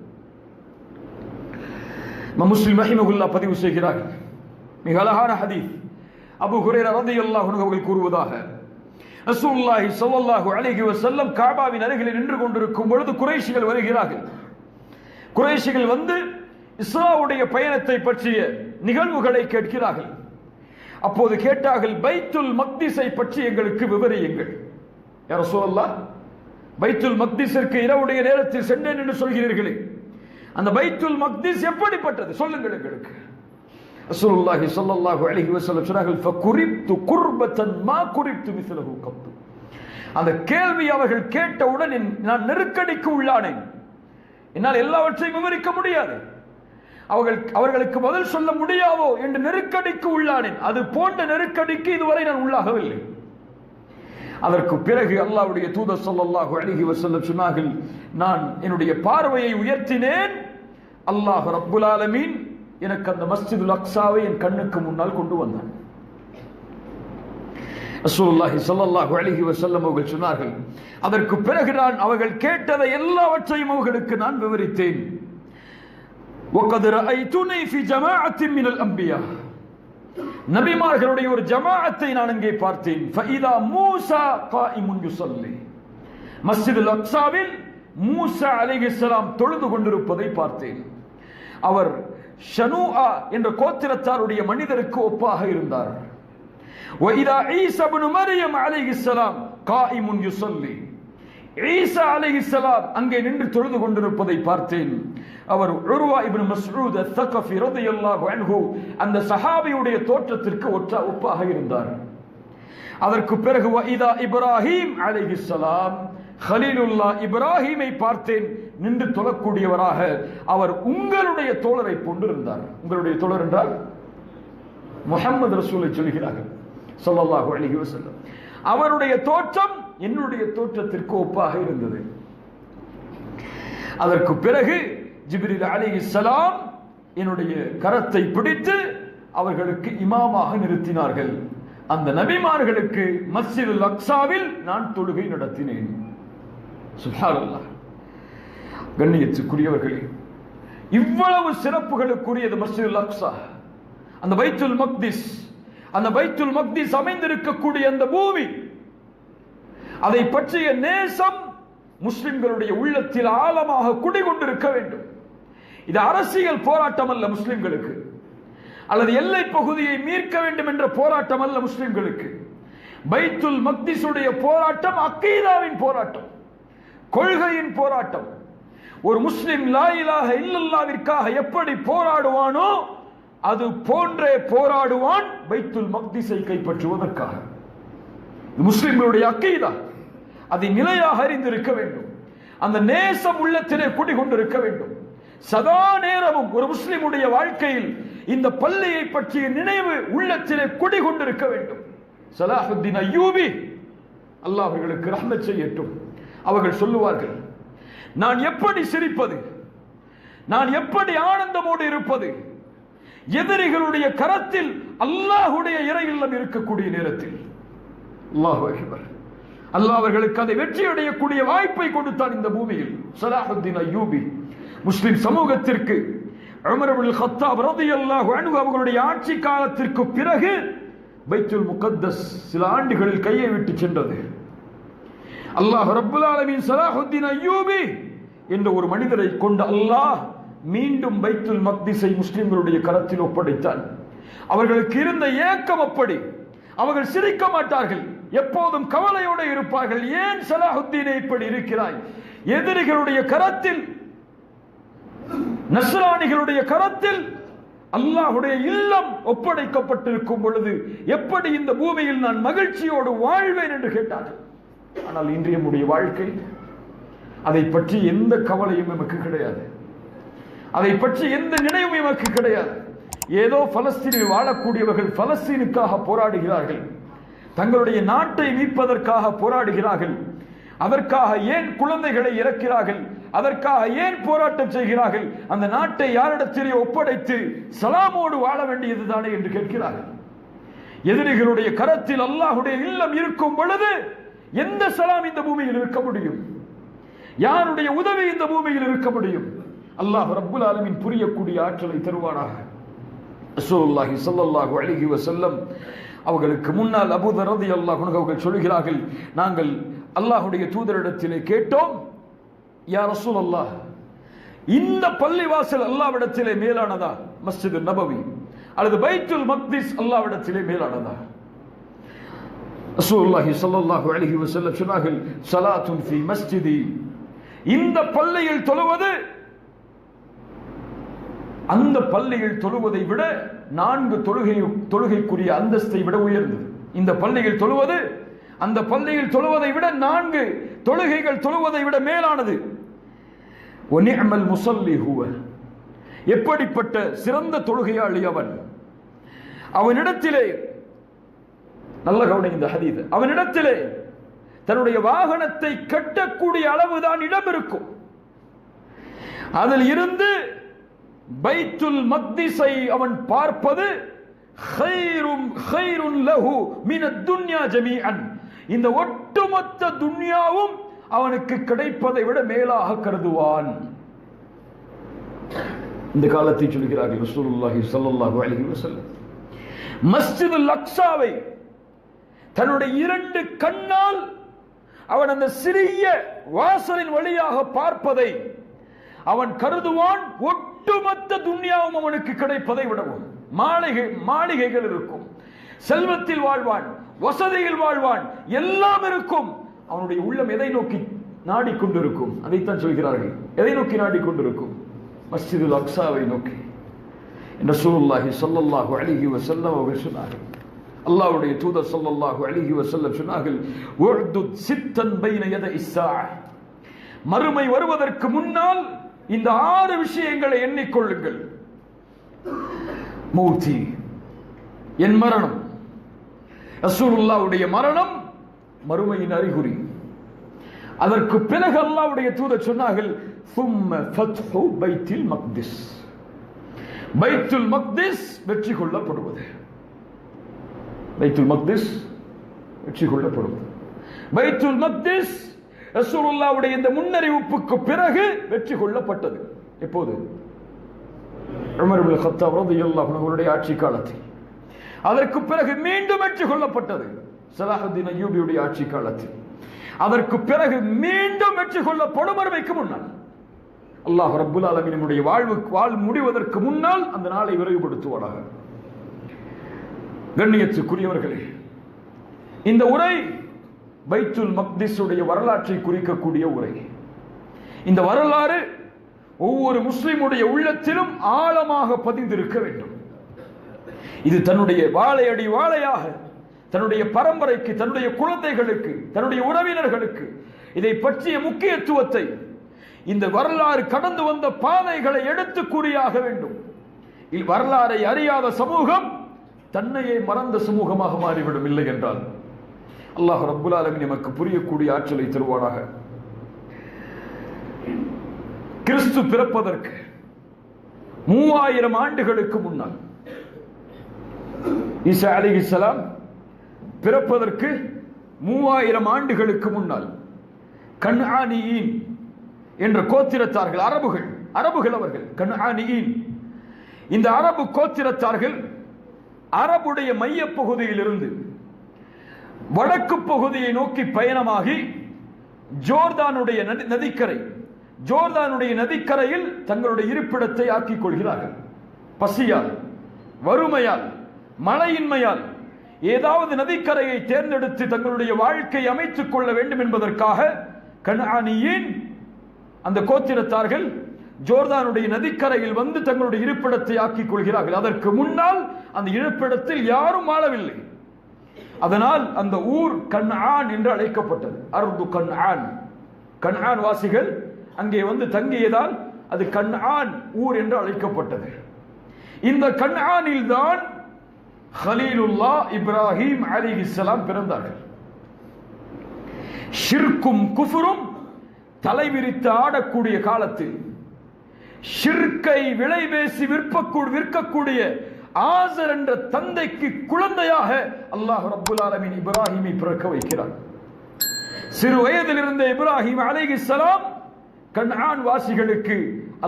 முஸ்லிம் ரஹிமஹுல்லாஹ் பதிவு செய்கிறார்கள், மிக அழகான ஹதீஸ். அபூ ஹுரைரா ரலியல்லாஹு அன்ஹு அவர்கள் கூறுவதாக, ரசூலுல்லாஹி ஸல்லல்லாஹு அலைஹி வஸல்லம் காபாவின் அருகில் நின்று கொண்டிருக்கும் பொழுது குறைஷிகள் வருகிறார்கள். குறைஷிகள் வந்து இஸ்ராவுடைய பயணத்தை பற்றிய நிகழ்வுகளை கேட்கிறார்கள். அப்போது கேட்டார்கள், பைத்துல் மக்திஸை பற்றி எங்களுக்கு விவரியுங்கள். யா ரசூலல்லாஹ், பைத்துல் மக்திஸிற்கு இரவுடைய நேரத்தில் சென்றேன் என்று சொல்கிறீர்களே, அந்த பைத்துல் மக்திஸ் எப்படிப்பட்டது சொல்லுங்கள் எங்களுக்கு. ரசூலுல்லாஹி ஸல்லல்லாஹு அலைஹி வஸல்லம் சொன்னார்கள், ஃபகுரிப்து குர்பத்தன் மா குரிப்து மிஸ்லஹு கத்து. அந்த கேள்வி அவர்கள் கேட்டவுடன் நான் நெருக்கடிக்கு உள்ளானேன். என்னால் எல்லாவற்றையும் விவரிக்க முடியாது, அவர்களுக்கு பதில் சொல்ல முடியாதோ என்று நெருக்கடிக்கு உள்ளானேன். அது போன்ற நெருக்கடிக்கு இதுவரை நான் உள்ளாகவில்லை. அதற்கு பிறகு அல்லாஹ்வுடைய தூதர் ஸல்லல்லாஹு அலைஹி வஸல்லம் சொன்னார்கள், நான் என்னுடைய பார்வையை உயர்த்தினேன், அல்லாஹ் ரப்புல் ஆலமீன் எனக்கு அந்த மஸ்ஜிதுல் அக்ஸாவை என் கண்ணுக்கு முன்னால் கொண்டு வந்தான். ரசூலுல்லாஹி ஸல்லல்லாஹு அலைஹி வஸல்லம் அவர்கள் சொன்னார்கள், அதற்கு பிறகு நான் அவர்கள் கேட்டதை எல்லாவற்றையும் அவர்களுக்கு நான் விவரித்தேன். وَقَدْ رَأَيْتُنِي فِي جَمَاعَةٍ مِنَ الْأَنْبِيَاءِ, நபிமார்களுடைய ஒரு ஜமாஅத்தை நான் அங்கே பார்த்தேன். فَإِذَا مُوسَى قَائِمٌ يُصَلِّي, மஸ்ஜிதுல் அக்ஸாவில் மூசா அலைஹிஸ்ஸலாம் தொழுது கொண்டிருப்பதை பார்த்தேன். அவர் ஷனூஆ என்ற கோத்திரத்தாருடைய மனிதருக்கு ஒப்பாக இருந்தார். وَإِذَا عِيسَى بْنُ مَرْيَمَ عَلَيْهِ السَّلَامُ قَائِمٌ يُصَلِّي, ஈசா அலைஹிஸ்ஸலாம் அங்கே நின்று தொழுது கொண்டிருப்பதை பார்த்தேன். அவர் உர்வா இப்னு மஸ்ஊத் அஸ்-ஸகஃபி ரலியல்லாஹு அன்ஹு அந்த சஹாபியுடைய தோற்றத்திற்கு ஒப்பாக இருந்தார். அதற்கு பிறகு வஇதா இப்ராஹீம் அலைஹிஸ்ஸலாம், கலீலுல்லாஹ் இப்ராஹீமை பார்த்தேன் நின்று தொழக்கூடியவராக. அவர் உங்களுடைய தோழரை போன்று இருந்தார். உங்களுடைய தோழர் என்றால் முஹம்மது ரசூலை சொல்கிறார்கள் ஸல்லல்லாஹு அலைஹி வஸல்லம். அவருடைய தோற்றம் என்னுடைய தோற்றத்திற்கு ஒப்பாக இருந்தது. அதற்கு பிறகு ஜிப்ரீல் அலைஹிஸ்ஸலாம் என்னுடைய கரத்தை பிடித்து அவர்களுக்கு இமாமாக நிறுத்தினார்கள். அந்த நபிமார்களுக்கு மஸ்ஜிதுல் அக்ஸாவில் நான் தொழுகை நடத்தினேன். சுப்ஹானல்லாஹ். கண்ணியத்துக்குரியவர்களே, இவ்வளவு சிறப்புகளுக்குரியது மஸ்ஜிதுல் அக்ஸா, அந்த பைத்துல் மக்திஸ். அந்த பைத்துல் மக்திஸ் அமைந்திருக்கக்கூடிய அந்த பூமி, அதை பற்றிய நேசம் முஸ்லிம்களுடைய உள்ளத்தில் ஆழமாக குடிகொண்டிருக்க வேண்டும். இது அரசியல் போராட்டம் அல்ல முஸ்லிம்களுக்கு, அல்லது எல்லை பகுதியை மீட்க வேண்டும் என்ற போராட்டம் அல்ல முஸ்லிம்களுக்கு. பைத்துல் மக்திஸுடைய போராட்டம் அக்கீதாவின் போராட்டம், கொள்கையின் போராட்டம். ஒரு முஸ்லிம் லா இலாஹ இல்லல்லாஹ்விற்காக எப்படி போராடுவானோ அது போன்றே போராடுவான் பைத்துல் மக்திஸை கைப்பற்றுவதற்காக. முஸ்லிம்களுடைய அக்கீதா, அதை நிலையாக அறிந்திருக்க வேண்டும். அந்த நேசம் உள்ளத்திலே குடிகொண்டிருக்க வேண்டும். சதா நேரமும் ஒரு முஸ்லிமுடைய வாழ்க்கையில் இந்த பள்ளியை பற்றிய நினைவு உள்ளத்திலே குடிகொண்டிருக்க வேண்டும். ஸலாஹுத்தீன் அய்யூபி, அல்லாஹ் அவர்களுக்கு ரஹ்மத் செய்யட்டும், அவர்கள் சொல்லுவார்கள், நான் எப்படி சிரிப்பது, நான் எப்படி ஆனந்தமோடு இருப்பது, எதிரிகளுடைய கரத்தில் அல்லாஹ்வுடைய இறை இல்லம் இருக்கக்கூடிய நேரத்தில். அல்லாஹு அக்பர். அல்லாஹ் அவர்களுக்கு அதை வெற்றியடையக்கூடிய வாய்ப்பை கொடுத்தான் இந்த பூமியில். ஸலாஹுத்தீன் அய்யூபி முஸ்லிம் சமூகத்திற்கு உமர் இப்னு கத்தாப் ரலியல்லாஹு அன்ஹு அவர்களுடைய ஆட்சி காலத்திற்கு பிறகு பைத்துல் முகத்தஸ் சில ஆண்டுகளில் கையை விட்டு சென்றது. அல்லாஹ் ரப்புல் ஆலமீன் ஸலாஹுத்தீன் அய்யூபி என்ற ஒரு மனிதரை கொண்டு அல்லாஹ் மீண்டும் பைத்துல் மக்திஸை முஸ்லிம்களுடைய கரத்தில் ஒப்படைத்தான். அவர்களுக்கு இருந்த ஏக்கம் அப்படி. அவர்கள் சிரிக்க மாட்டார்கள், எப்போதும் கவலையோடு இருப்பார்கள். ஏன் சலாஹுத்தீனை இப்படி இருக்கிறாய்? எதிரிகளுடைய கரத்தில், நஸ்ரானிகளுடைய கரத்தில் அல்லாஹ்வுடைய இல்லம் ஒப்படைக்கப்பட்டிருக்கும் பொழுது எப்படி இந்த பூமியில் நான் மகிழ்ச்சியோடு வாழ்வேன் என்று கேட்டார்கள். ஆனால் இன்றைய நம்முடைய வாழ்க்கை அதை பற்றி எந்த கவலையும் நமக்கு கிடையாது. அதை பற்றி எந்த நினைவும் நமக்கு கிடையாது. ஏதோ பலஸ்தீனில் வாழக்கூடியவர்கள் பலஸ்தீனுக்காக போராடுகிறார்கள், தங்களுடைய நாட்டை மீட்பதற்காக போராடுகிறார்கள். அதற்காக ஏன் குழந்தைகளை இறக்கிறார்கள்? அதற்காக ஏன் போராட்டம் செய்கிறார்கள்? அந்த நாட்டை யாரிடத்திலே ஒப்படைத்து சலாமோடு வாழ வேண்டியதுதானே என்று கேட்கிறார்கள். எதிரிகளுடைய கரத்தில் அல்லாஹ்வுடைய இல்லம் இருக்கும் பொழுது எந்த சலாம் இந்த பூமியில் இருக்க முடியும்? யாருடைய உதவி இந்த பூமியில் இருக்க முடியும்? அல்லாஹ் ரப்புல் ஆலமீன் புரியக்கூடிய ஆற்றலை தருவானாக. ரசூலுல்லாஹி ஸல்லல்லாஹு அலைஹி வஸல்லம் அவர்களுக்கு முன்னால் அபூ தர் ரலியல்லாஹு அன்ஹு அவர்கள் சொல்கிறார்கள், நாங்கள் அல்லாஹ்வுடைய தூதரிடத்திலே கேட்டோம், யா ரசூலல்லாஹ், இந்த பள்ளிவாசல் அல்லாஹ்விடத்திலே மேலானதா, மஸ்ஜித் நபவி அல்லது பைத்துல் மக்திஸ் அல்லாஹ்விடத்திலே மேலானதா? ரசூலுல்லாஹி ஸல்லல்லாஹு அலைஹி வஸல்லம் சொன்னார்கள், ஸலாத்துன் ஃபீ மஸ்ஜிதி, இந்த பள்ளியில் தொழுவது அந்த பள்ளியில் தொழுவதை விட 4 தொழுகைக்குரிய அந்தஸ்தை விட உயர்ந்தது. இந்த பள்ளியில் தொழுவது அந்த பள்ளியில் தொழுவதை விட 4 தொழுகைகள் தொழுவதை விட மேலானது. வநிஅமல் முஸல்லி ஹுவ, எப்படிப்பட்ட சிறந்த தொழுகையாளி அவன். அவனிடத்திலே, நல்ல கவனிங்க இந்த ஹதீஸ், அவனிடத்திலே தன்னுடைய வாகனத்தை கட்டக்கூடிய அளவுதான் இடம் இருக்கும். அதில் இருந்து பைத்துல் மக்திஸை அவன் பார்ப்பது கைருன் லஹு மினத் துன்யா ஜமீஅன், இந்த ஒட்டுமொத்த துன்யாவும் அவனுக்கு கிடைப்பதை விட மேலாக கருதுவான். இந்த காலத்தை சொல்கிறார்கள் ரசூலுல்லாஹி ஸல்லல்லாஹு அலைஹி வஸல்லம். மஸ்ஜிதுல் அக்ஸாவை தன்னுடைய 2 கண்ணால் அவன் அந்த சிறிய வாசலின் வழியாக பார்ப்பதை அவன் கருதுவான் ஒட்டுமொத்த துன்யாவும் அவனுக்கு கிடைப்பதை விடவும். மாளிகைகள் இருக்கும், செல்வத்தில் வாழ்வான், வசதியில் வாழ்வான், எல்லாம் இருக்கும். அவனுடைய உள்ளம் எதை நோக்கி நாடிக்கொண்டிருக்கும்? அதைத்தான் சொல்கிறார்கள். எதை நோக்கி நாடிக்கொண்டிருக்கும்? மஸ்ஜிதுல் அக்ஸாவை நோக்கி. ரசூலுல்லாஹி ஸல்லல்லாஹு அலைஹி வஸல்லம் அவர்கள் சொன்னார்கள், அல்லாஹ்வுடைய தூதர் ஸல்லல்லாஹு அலைஹி வஸல்லம் சொன்னார்கள், உஅதுத் சித்தன் பைன யதை இஸ்ஸாஅ, மறுமை வருவதற்கு முன்னால் இந்த 6 விஷயங்களை எண்ணிக்கொள்ளுங்கள். மௌதி, என் மரணம். ரசூலுல்லாஹ்வுடைய மரணம் மறுமையின் அறிகுறி. அதற்கு பிறகு அல்லாஹ்வுடைய தூதர் சொன்னார்கள், ثم فتح பைத்துல் மக்திஸ், பைத்துல் மக்திஸ் வெற்றி கொள்ளப்படுவது. பைத்துல் மக்திஸ் வெற்றி கொள்ளப்படுவது. பைத்துல் மக்திஸ் ரசூலுல்லாஹ்வுடைய இந்த முன்னறிவிப்புக்கு பிறகு வெற்றி கொள்ளப்பட்டது. எப்போது? உமர் இப்னு கத்தாப் ரலியல்லாஹு அன்ஹு அவருடைய ஆட்சி காலத்தில். அதற்கு பிறகு மீண்டும் வெற்றி கொள்ளப்பட்டது ஸலாஹுத்தீன் அய்யூபியுடைய ஆட்சி காலத்தில். அதற்கு பிறகு மீண்டும் வெற்றி கொள்ளப்படும் மறுமைக்கு முன்னால். அல்லாஹ் ரப்புல் ஆலமீனுடைய வாழ் முடிவதற்கு முன்னால் அந்த நாளை விரைவுபடுத்துவானாக. கண்ணியத்துக்குரியவர்களே, இந்த உரை பைத்துல் மக்திஸுடைய வரலாற்றை குறிக்கக்கூடிய உரை. இந்த வரலாறு ஒவ்வொரு முஸ்லிமுடைய உள்ளத்திலும் ஆழமாக பதிந்திருக்க வேண்டும். இது தன்னுடைய வாழையடி வாழையாக தன்னுடைய பரம்பரைக்கு, தன்னுடைய குழந்தைகளுக்கு, தன்னுடைய உறவினர்களுக்கு இதை பற்றிய முக்கியத்துவத்தை, இந்த வரலாறு கடந்து வந்த பாதைகளை எடுத்து கூறியாக வேண்டும். வரலாறை அறியாத சமூகம் தன்னையே மறந்த சமூகமாக மாறிவிடும். இல்லை என்றால் அல்லாஹ் ரப்புல் ஆலமீன் நமக்கு புரியக்கூடிய ஆற்றலை தருவானாக. கிறிஸ்து பிறப்பதற்கு 3000 ஆண்டுகளுக்கு முன்னால், ஈசா அலைஹிஸ்ஸலாம் பிறப்பதற்கு 3000 ஆண்டுகளுக்கு முன்னால் கன்ஆனியின் என்ற கோத்திரத்தார்கள், அரபுகள் அவர்கள் கன்ஆனியின். இந்த அரபு கோத்திரத்தார்கள் அரபுடைய மைய பகுதியிலிருந்து வடக்கு பகுதியை நோக்கி பயணமாகி ஜோர்தானுடைய நதிக்கரை ஜோர்தானுடைய நதிக்கரையில் தங்களுடைய இருப்பிடத்தை ஆக்கிக் கொள்கிறார்கள். பசியால், வறுமையால், மழையின்மையால் ஏதாவது நதிக்கரையை தேர்ந்தெடுத்து தங்களுடைய வாழ்க்கை அமைத்துக் கொள்ள வேண்டும் என்பதற்காக கன்ஆனியின் அந்த கோத்திரத்தார்கள் ஜோர்தானுடைய நதிக்கரையில் வந்து தங்களுடைய இருப்பிடத்தை ஆக்கிக் கொள்கிறார்கள். அதற்கு முன்னால் அந்த இருப்பிடத்தில் யாரும் வாழவில்லை. அதனால் அந்த ஊர் கன்ஆன் என்று அழைக்கப்பட்டது. அர்து கன்ஆன். கன்ஆன் வாசிகள் அங்கே வந்து தங்கியதால் அது கன்ஆன் ஊர் என்று அழைக்கப்பட்டது. இந்த கன்ஆனில் தான் ஹலீலுல்லா இப்ராஹிம் அலைஹிஸ்ஸலாம் பிறந்தார்கள். ஷிர்க்கும் குஃபுரும் தலைவிரித்து ஆடக்கூடிய காலத்தில் ஷிர்க்கை விலை பேசி விற்கக்கூடிய ஆசர் என்ற தந்தைக்கு குழந்தையாக அல்லாஹ் ரப்புல் ஆலமீன் இப்ராஹிமை பிறக்க வைக்கிறார். சிறு வயதில் இருந்த இப்ராஹிம் அலைஹிஸ்ஸலாம் கன்ஆன் வாசிகளுக்கு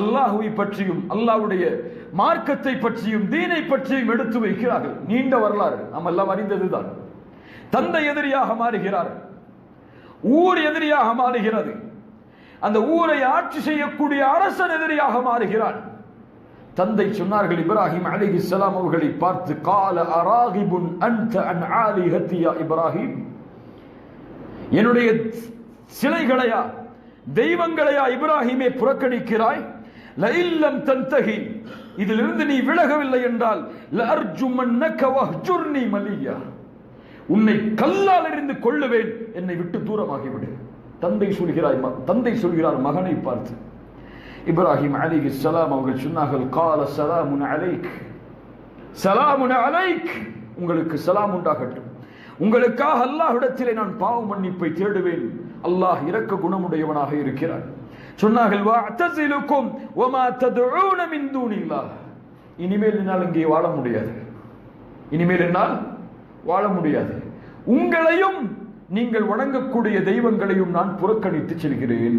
அல்லாஹ்வை பற்றியும் அல்லாஹ்வுடைய மார்க்கத்தை பற்றியும் தீனை பற்றியும் எடுத்து வைக்கிறார்கள். நீண்ட வரலாறு நாம் எல்லாம் அறிந்ததுதான். தந்தை எதிரியாக மாறுகிறார், ஊர் எதிரியாக மாறுகிறது, அந்த ஊரை ஆட்சி செய்யக்கூடிய அரசன் எதிரியாக மாறுகிறான். தந்தை சொன்னார்கள் இப்ராஹிம் அலைஹிஸ்ஸலாம் அவர்களை பார்த்து, கால அராகிபுன் அன்த அன் ஆலிஹத்தி யா இப்ராஹிம், என்னுடைய சிலைகளையா தெய்வங்களையா இப்ராஹிமே புறக்கணிக்கிறாய்? லஇல்லம் தன்தஹி, இதிலிருந்து நீ விலகவில்லை என்றால் லஅர்ஜுமன்னக வஹ்ஜுர்னி மலியா, உன்னை கல்லால் எறிந்து கொள்ளுவேன், என்னை விட்டு தூரமாகிவிடு. தந்தை சொல்கிறார் மகனை பார்த்து. இப்ராஹிம் அலைஹிஸ்ஸலாம் அவர்கள் சொன்னார்கள், கால ஸலாமுன் அலைக், ஸலாமுன் அலைக், உங்களுக்கு சலாம் உண்டாகட்டும், உங்களுக்காக அல்லாஹ்விடத்திலே நான் பாவ மன்னிப்பை தேடுவேன், அல்லாஹ் இரக்க குணமுடையவனாக இருக்கிறார். சொன்னார்கள், வஅதஸிலுக்கும் வமா ததுஊன மின் தூனில்லாஹ், இனிமேல் என்னால் இங்கே வாழ முடியாது, இனிமேல் என்னால் வாழ முடியாது, உங்களையும் நீங்கள் வணங்கக்கூடிய தெய்வங்களையும் நான் புறக்கணித்து செல்கிறேன்.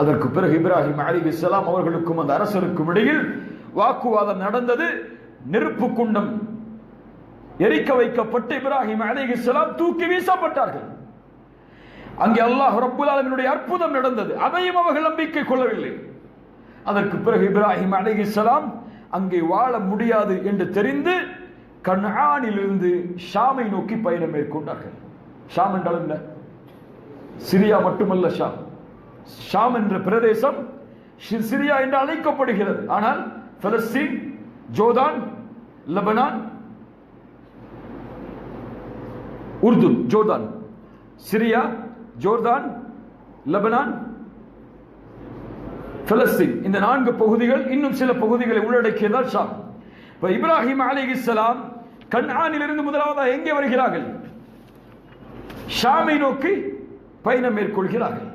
அதற்கு பிறகு இப்ராஹிம் அலைஹிஸ்ஸலாம் அவர்களுக்கும் அந்த அரசருக்கும் இடையில் வாக்குவாதம் நடந்தது. நெருப்பு குண்டம் எரிக்க வைக்கப்பட்டு இப்ராஹிம் அலைஹிஸ்ஸலாம் தூக்கி வீசப்பட்டார்கள். அங்கே அல்லாஹ் ரப்புல் ஆலமீனுடைய அற்புதம் நடந்தது. அதையும் அவர்கள் நம்பிக்கை கொள்ளவில்லை. அதற்கு பிறகு இப்ராஹிம் அலைஹிஸ்ஸலாம் அங்கே வாழ முடியாது என்று தெரிந்து கன்ஆனிலிருந்து ஷாமை நோக்கி பயணம் மேற்கொண்டார்கள். ஷாம் என்றால் என்ன? சிரியா மட்டுமல்ல, ஷாம். ஷாம் என்ற பிரதேசம் சிரியா என்று அழைக்கப்படுகிறது. ஆனால் பலஸ்தீன், ஜோர்தான், லெபனான், உர்துன், Jordan, Syria, Jordan, Lebanon, Palestine, இந்த 4 பகுதிகள் இன்னும் சில பகுதிகளை உள்ளடக்கியதால் ஷாம். இப்ப இப்ராஹிம் அலைஹிஸ்ஸலாம் கன்ஆனிலிருந்து முதலாவதாக எங்கே வருகிறார்கள்? ஷாமை நோக்கி பயணம் மேற்கொள்கிறார்கள்.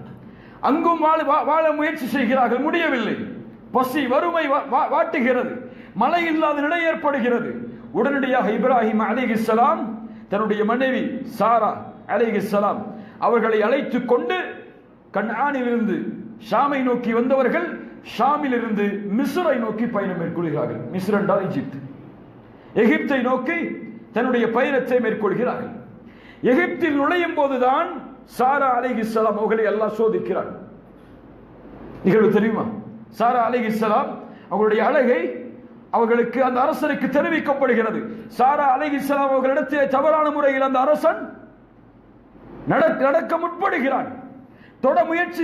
அங்கும் வாழ முயற்சி செய்கிறார்கள், முடியவில்லை. பசி, வறுமை வாட்டுகிறது, மழை இல்லாத நிலை ஏற்படுகிறது. உடனடியாக இப்ராஹிம் அலைஹிஸ்ஸலாம் தன்னுடைய மனைவி சாரா அலைஹிஸ்ஸலாம் அவர்களை அழைத்துக் கொண்டு கன்ஆனிலிருந்து ஷாமை நோக்கி வந்தவர்கள் ஷாமிலிருந்து மிஸ்ரை நோக்கி பயணம் மேற்கொள்கிறார்கள். மிஸ்ர் என்றால் எகிப்து. எகிப்தை நோக்கி தன்னுடைய பயணத்தை மேற்கொள்கிறார்கள். எகிப்தில் நுழையும் போதுதான் சாரா அலைஹிஸ்ஸலாம் அவர்களை அல்லாஹ் சோதிக்கிறார். நிகழ்வு தெரியுமா? சாரா அலைஹிஸ்ஸலாம் அவர்களுடைய அழகை அவர்களுக்கு அந்த அரசனுக்கு தெரிவிக்கப்படுகிறது. சாரா அலைஹிஸ்ஸலாம் அவர்களிடத்திலே தவறான முறையில் அந்த அரசன் நடக்க முற்படுகிறான், தொட முயற்சி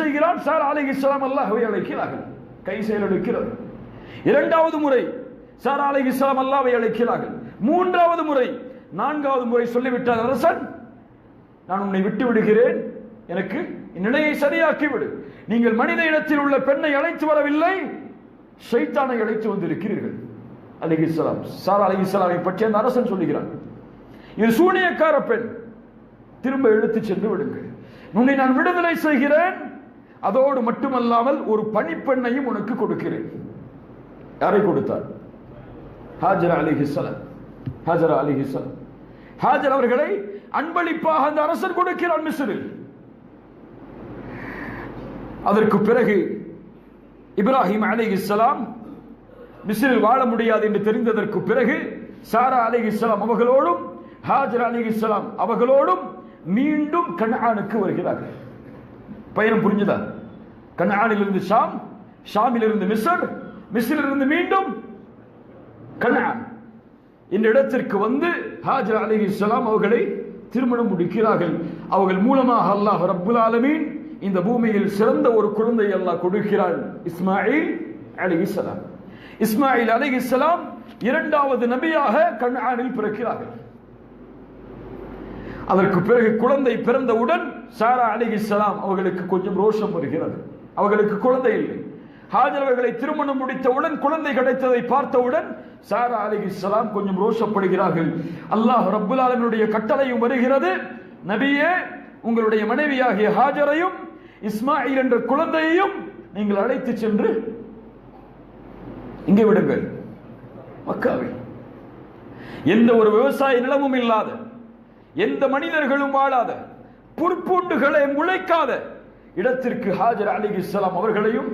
செய்கிறான். சாரா அலைஹிஸ்ஸலாம் அல்லாஹ்வை அழைக்கிறார்கள், கை செயலெடுக்கிறது. 2வது முறை சாரா அலைஹிஸ்ஸலாம் அல்லாஹ்வை அழைக்கிறார்கள். 3வது முறை, 4வது முறை சொல்லிவிட்டார் அரசன், நான் உன்னை விட்டு விடுகிறேன், எனக்கு நிலையை சரியாக்கி விடு. நீங்கள் மனித இடத்தில் உள்ள பெண்ணை அழைத்து வரவில்லை, ஷைத்தானை அழைத்து வந்திருக்கிறீர்கள். அலைஹிஸ்ஸலாம், சாரா அலைஹிஸ்ஸலாமை பற்றி அந்த அரசன் சொல்லுகிறான், இது சூனியக்கார பெண், திரும்ப இழுத்து சென்று விடுங்கள், உன்னை நான் விடுதலை செய்கிறேன், அதோடு மட்டுமல்லாமல் ஒரு பணிப்பெண்ணையும் உனக்கு கொடுக்கிறேன். யாரை கொடுத்தார்? ஹாஜரா அலைஹிஸ்ஸலாம். ஹாஜரா அலைஹிஸ்ஸலாம், ஹாஜர் அவர்களை அன்பளிப்பாக அந்த அரசர் கொடுக்கிறார் மிஸ்ரில். அதற்கு பிறகு இப்ராஹிம் அலைஹிஸ்ஸலாம் மிஸ்ரில் வாழ முடியாது என்று தெரிந்ததற்கு பிறகு சாரா அலைஹிஸ்ஸலாம் அவர்களோடும் ஹாஜர் அலைஹிஸ்ஸலாம் அவர்களோடும் மீண்டும் கன்ஆனுக்கு வருகிறார்கள். பயணம் புரிஞ்சுதா? கனானிலிருந்து ஷாம், ஷாமிலிருந்து மிஸ்ர், மிஸ்ரிலிருந்து மீண்டும் கனான் இந்த இடத்திற்கு வந்து ஹாஜர் அலைஹிஸ்ஸலாம் அவர்களை திருமணம் முடிக்கிறார்கள். அவர்கள் மூலமாக அல்லாஹ் ரப்புல் ஆலமீன் இந்த பூமியில் சிறந்த ஒரு குழந்தை அல்லாஹ் கொடுக்கிறான், இஸ்மாயில் அலைஹிஸ்ஸலாம். இஸ்மாயில் அலைஹிஸ்ஸலாம் இரண்டாவது நபியாக கனானில் பிறக்கிறார்கள். அதற்கு பிறகு குழந்தை பிறந்தவுடன் சாரா அலைஹிஸ்ஸலாம் அவர்களுக்கு கொஞ்சம் ரோஷம் வருகிறது. அவர்களுக்கு குழந்தை இல்லை. ஹாஜர் அவர்களை திருமணம் முடித்தவுடன் குழந்தை கிடைத்ததை பார்த்தவுடன் சாரா அலைஹிஸ்ஸலாம் கொஞ்சம் ரோஷப்படுகிறார்கள். அல்லாஹ் ரப்புல் ஆலமீனுடைய கட்டளையும் வருகிறது, நபியே உங்களுடைய மனைவியாகிய ஹாஜரையும் இஸ்மாயில் என்ற குழந்தையையும் நீங்கள் அழைத்து சென்று இங்கே விடுங்கள். மக்காவில் எந்த ஒரு விவசாய நிலமும் இல்லாத, எந்த மனிதர்களும் வாழாத, புற்பூண்டுகளை முளைக்காத இடத்திற்கு ஹாஜர் அலைஹிஸ்ஸலாம் அவர்களையும்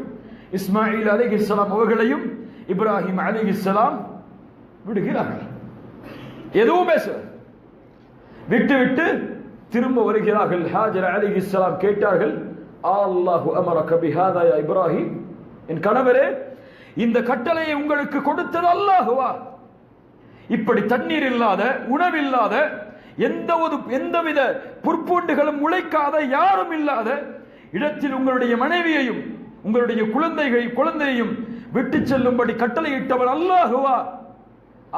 இஸ்மாயில் அலைஹிஸ்ஸலாம் அவர்களையும் இப்ராஹிம் அலைஹிஸ்ஸலாம் விடுகிறார்கள். எதுவும் பேச விட்டு திரும்ப வருகிறார்கள். ஹாஜர் அலைஹிஸ்ஸலாம் கேட்டார்கள், அல்லாஹு அமரக பிஹாதா யா இப்ராஹிம், என் கணவரே இந்த கட்டளையை உங்களுக்கு கொடுத்தது அல்லாஹுவா? இப்படி தண்ணீர் இல்லாத, உணவில்லாத, எந்தவித புற்பூண்டுகளும் முளைக்காத, யாரும் இல்லாத இடத்தில் உங்களுடைய மனைவியையும் உங்களுடைய குழந்தையையும் விட்டு செல்லும்படி கட்டளையிட்டவன் அல்லாஹுவா?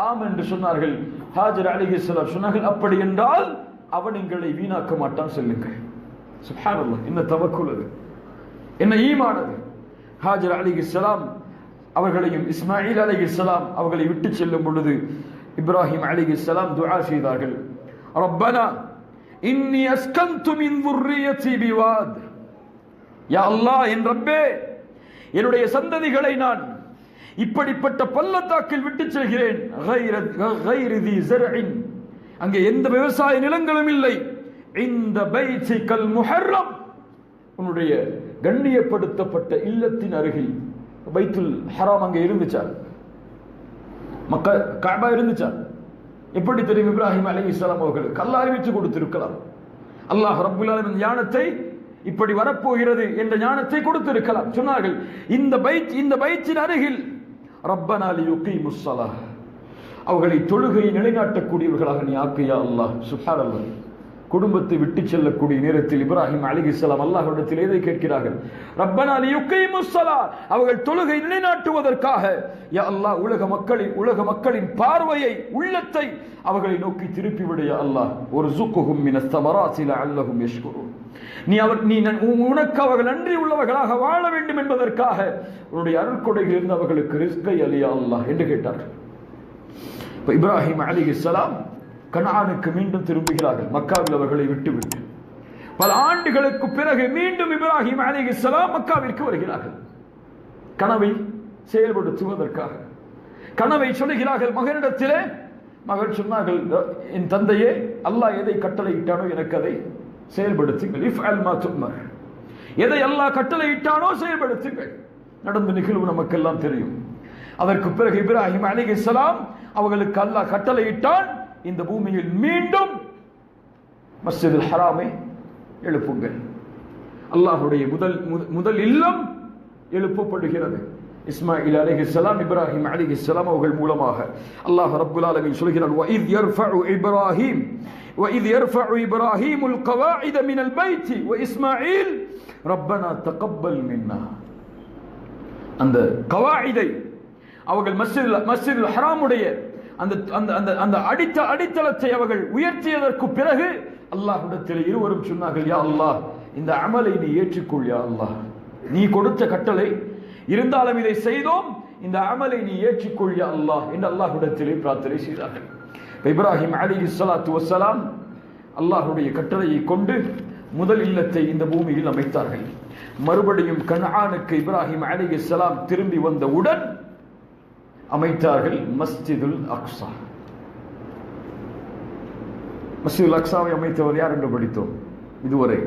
ஆம் என்று சொன்னார்கள். ஹாஜர் அலைஹிஸ்ஸலாம் சொன்னார்கள், அப்படி என்றால் அவன் எங்களை வீணாக்க மாட்டான், செல்லுங்கள். சுப்ஹானல்லாஹ், என்ன தவக்குல் அது, என்ன ஈமான் அது. ஹாஜர் அலைஹிஸ்ஸலாம் அவர்களையும் இஸ்மாயில் அலைஹிஸ்ஸலாம் அவர்களை விட்டு செல்லும் பொழுது இப்ராஹிம் அலைஹிஸ்ஸலாம் துஆ செய்தார்கள், ரப்பனா இன்னி அஸ்கன்து மின் ذُرِّيَّتِي بِوَادٍ, யா அல்லாஹ் என் ரப்பே என்னுடைய சந்ததிகளை நான் இப்படிப்பட்ட பள்ளத்தாக்கில் விட்டு செல்கிறேன், غَيْرِ ذِي زَرْعٍ, அங்கே எந்த விவசாய நிலங்களும் இல்லை, இந்த பைத்திகல் முஹர்ரம், உன்னுடைய கண்ணியப்படுத்தப்பட்ட இல்லத்தின் அருகில். பைத்துல் ஹராம் அங்கே இருந்துச்சா? மக்கா கஅபா இருந்துச்சா? எப்படி தெரியும்? இப்ராஹிம் அலைஹிஸ்ஸலாம் அவர்களுக்கு அல்லாஹ் அறிவித்து கொடுத்திருக்கலாம். அல்லாஹ் ரப்புல் ஆலமீன் ஞானத்தை இப்படி வரப்போகிறது என்ற ஞானத்தை கொடுத்திருக்கலாம். சொன்னார்கள், இந்த பைத்தின் அருகில் ரப்பனா லியுகீமுஸ் ஸலாஹ், அவர்களை தொழுகையை நிலைநாட்டக்கூடியவர்களாக நீ ஆக்கியா அல்லாஹ். சுப்ஹானல்லாஹ், குடும்பத்தை விட்டு செல்லக்கூடிய நேரத்தில் இப்ராஹிம் அலைஹிஸ்ஸலாம் அல்லாஹ்விடத்தில் எதை கேட்கிறார்கள்? ரப்பனா லியுகீமுஸ் ஸலாஹ், அவர்கள் தொழுகை நிலைநாட்டுவதற்காக யா அல்லாஹ் உலக மக்களின் பார்வையை, உள்ளத்தை அவர்களை நோக்கி திருப்பி விடு யா அல்லாஹ். வர்ஸுக்ஹும் மினஸ் ஸமராத்தி லஅல்லஹும் யஷ்குரூன், நீ உனக்கு அவர்கள் நன்றி உள்ளவர்களாக வாழ வேண்டும் என்பதற்காக உன்னுடைய அருள்கொடையில் இருந்து அவர்களுக்கு ரிஸ்கை அலியா அல்லாஹ் என்று கேட்டார்கள். இப்ப இப்ராஹிம் அலைஹிஸ்ஸலாம் கனானுக்கு மீண்டும் திரும்புகிறார்கள், மக்காவில் அவர்களை விட்டுவிட்டு. பல ஆண்டுகளுக்கு பிறகு மீண்டும் இப்ராஹிம் அலைஹிஸ்ஸலாம் மக்காவிற்கு வருகிறார்கள், கனவை செயல்படுத்துவதற்காக. கனவை சொல்லுகிறார்கள் மகனிடத்திலே. மகன் சொன்னார்கள், என் தந்தையே, அல்லாஹ் எதை கட்டளையிட்டானோ எனக்கு அதை செயல்படுத்துங்கள். இஃப்அல் மா துஅமர், எதை அல்லாஹ் கட்டளையிட்டானோ செயல்படுத்துங்கள். நடந்த நிகழ்வு நமக்கெல்லாம் தெரியும். அதற்கு பிறகு இப்ராஹிம் அலைஹிஸ்ஸலாம் அவர்களுக்கு அல்லாஹ் கட்டளையிட்டான், இந்த பூமியில் மீண்டும் மஸ்ஜிதுல் ஹராமை எழுப்புங்கள். அல்லாஹ்வுடைய முதல் இல்லம் எழுப்பப்படுகிறது. இஸ்மாயில் அலைஹிஸ்ஸலாம் இப்ராஹிம் அலைஹிஸ்ஸலாம் அவர்கள் மூலமாக அல்லாஹ் ரப்புல் ஆலமீன் சொல்கிறான், وَإِذْ يَرْفَعُ إِبْرَاهِيمُ الْقَوَاعِدَ مِنَ الْبَيْتِ وَإِسْمَاعِيلُ رَبَّنَا تَقَبَّلْ مِنَّا. அந்த கவாயிதை அவர்கள் மஸ்ஜிதுல் ஹராமுடைய அந்த அடித்தளத்தை அவர்கள் உயர்த்தியதற்கு பிறகு அல்லாஹ்விடத்தில் இருவரும் சொன்னார்கள், யா அல்லாஹ் இந்த அமலை நீ ஏற்றுக்கொள் யா அல்லாஹ், நீ கொடுத்த கட்டளை இருந்தாலும் இதை செய்தோம், இந்த அமலை நீ ஏற்றுக்கொள் யா அல்லாஹ் என்று அல்லாஹ்விடத்திலே பிரார்த்தனை செய்தார்கள். இப்ராஹிம் அலைஹிஸ்ஸலாத்து வஸ்ஸலாம் அல்லாஹ்வுடைய கட்டளையை கொண்டு முதல் இல்லத்தை இந்த பூமியில் அமைத்தார்கள். மறுபடியும் கனானுக்கு இப்ராஹிம் அலைஹிஸ்ஸலாம் திரும்பி வந்தவுடன் அமைத்தார்கள் மஸ்ஜிதுல் அக்ஸா. மஸ்ஜிதுல் அக்ஸாவை அமைத்தவர் யார் என்று படித்தோம் இதுவரை.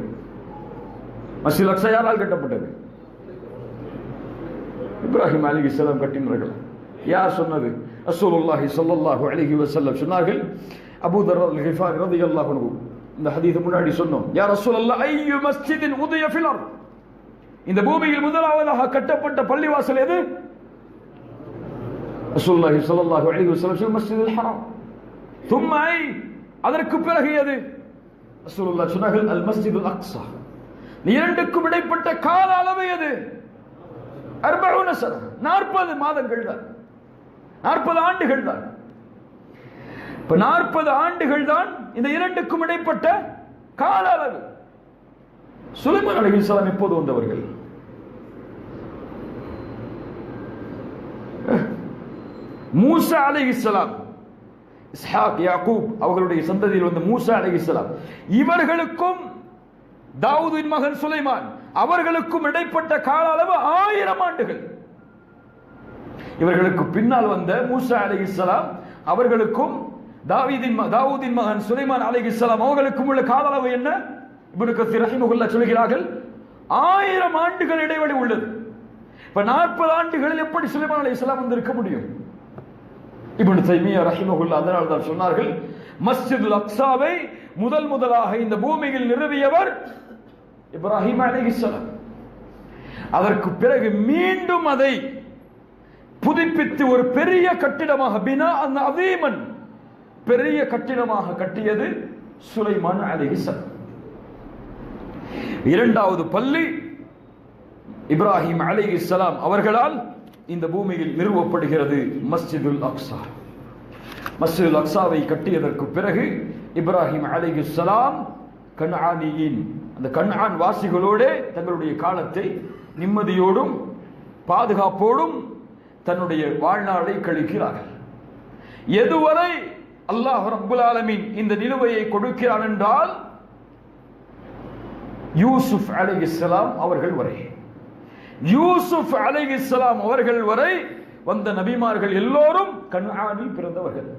மஸ்ஜிதுல் அக்ஸா யாரால் கட்டப்பட்டது? இப்ராஹிம் அலைஹிஸ்ஸலாம் கட்டினார்கள். யார் சொன்னது? ரசூலுல்லாஹி ஸல்லல்லாஹு அலைஹி வஸல்லம் சொன்னார்கள். அபூ தர் அல்-கிஃபாரி ரலியல்லாஹு அன்ஹு, இந்த ஹதீஸ் முன்னாடி சொன்னோம். யா ரசூலல்லாஹ், ஐயு மஸ்ஜிதின் உதிய ஃபில் அர்த், இந்த பூமியில் முதலாவதாக கட்டப்பட்ட பள்ளிவாசல் எது? ரசூலுல்லாஹி ஸல்லல்லாஹு அலைஹி வஸல்லம் மஸ்ஜிதுல் ஹராம். ثم அதற்கு பிறகு எது? ரசூலுல்லாஹ் சொன்னார்கள் அல் மஸ்ஜிதுல் அக்ஸா. இரண்டுக்கும் இடைப்பட்ட கால அளவு எது? 40 சன, 40 மாதங்கள் தான், 40 ஆண்டுகள் தான். இப்ப 40 ஆண்டுகள் தான் இந்த இரண்டுக்கும் இடைப்பட்ட கால அளவு. சுலைமான் அலைஹிஸ்ஸலாம் எப்போது வந்தவர்கள்? மூசா அலைஹிஸ்ஸலாம், இஸ்ஹாக், யாக்கூப் அவர்களுடைய சந்ததியில் வந்த மூசா அலைஹிஸ்ஸலாம், இவர்களுக்கும் தாவூதின் மகன் சுலைமான் அவர்களுக்கும் இடைப்பட்ட கால அளவு 1000 ஆண்டுகள். இவர்களுக்கு பின்னால் வந்த மூசா அலைஹிஸ்ஸலாம் அவர்களுக்கும் தாவூதின் மகன் சுலைமான் அலைஹிஸ்ஸலாம் அவர்களுக்கும் உள்ள கால அளவு என்ன? இப்னு கஸீர் ரஹிமஹுல்லாஹ் சொல்கிறார்கள் 1000 ஆண்டுகள் இடைவெளி உள்ளது. இப்ப 40 ஆண்டுகளில் எப்படி சுலைமான் அலைஹிஸ்ஸலாம் வந்திருக்க முடியும்? இப்னு தைமியா ரஹிமஹுல்லாஹ் அதனால் தான் சொன்னார்கள், மஸ்ஜிதுல் அக்ஸாவை முதலாக இந்த பூமியில் நிறுவியவர் இப்ராஹிம் அலைஹிஸ்ஸலாம். அதற்கு பிறகு மீண்டும் அதை புதுப்பித்து ஒரு பெரிய கட்டிடமாக பினா அதீமன், பெரிய கட்டிடமாக கட்டியது சுலைமான் அலைஹிஸ்ஸலாம். இரண்டாவது பள்ளி இப்ராஹிம் அலைஹிஸ்ஸலாம் அவர்களால் இந்த பூமியில் நிறுவப்படுகிறது மஸ்ஜிதுல் அக்ஸா. மஸ்ஜிதுல் அக்ஸாவை கட்டியதற்கு பிறகு இப்ராஹிம் அலைஹிஸ்ஸலாம் கன்ஆனியின், அந்த கன்ஆன் வாசிகளோடு தங்களுடைய காலத்தை நிம்மதியோடும் பாதுகாப்போடும் தன்னுடைய வாழ்நாளை கழிக்கிறார்கள். எதுவரை அல்லாஹ் ரப்புல் ஆலமீன் இந்த நிலுவையை கொடுக்கிறான் என்றால் யூசுப் அலைஹிஸ்ஸலாம் அவர்கள் வரை, யூசுப் அலைஹிஸ்ஸலாம் அவர்கள் வரை வந்த நபிமார்கள் எல்லோரும் கன்ஆனில் பிறந்தவர்கள்.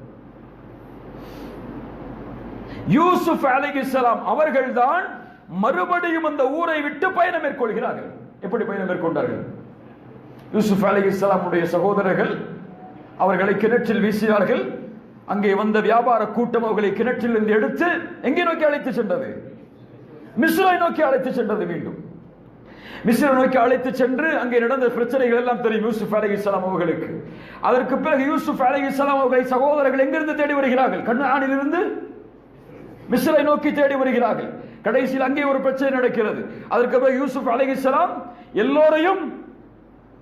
யூசுப் அலைஹிஸ்ஸலாம் அவர்கள் தான் மறுபடியும் அந்த ஊரை விட்டு பயணம் மேற்கொள்கிறார்கள். எப்படி பயணம் மேற்கொண்டார்கள்? யூசுப் அலைஹிஸ்ஸலாமுடைய சகோதரர்கள் அவர்களை கிணற்றில் வீசினார்கள். அங்கே வந்த வியாபார கூட்டம் அவர்களை கிணற்றில் இருந்து எடுத்து எங்கே நோக்கி அழைத்து சென்றது? மிஸ்ரை நோக்கி அழைத்து சென்றது. மீண்டும் மிஸ்ரை நோக்கி அழைத்து சென்று அங்கே நடந்த பிரச்சனைகள் எல்லாம் தெரியும் யூசுப் அலைஹிஸ்ஸலாம் அவர்களுக்கு. அதற்கு பிறகு யூசுப் அலைஹிஸ்ஸலாம் அவர்களை சகோதரர்கள் எங்கிருந்து தேடி வருகிறார்கள்? கன்ஆனில் இருந்து மிஸ்ரை நோக்கி தேடி வருகிறார்கள். கடைசியில் அங்கே ஒரு பிரச்சனை நடக்கிறது. அதற்கு பிறகு யூசுப் அலைஹிஸ்ஸலாம் எல்லோரையும்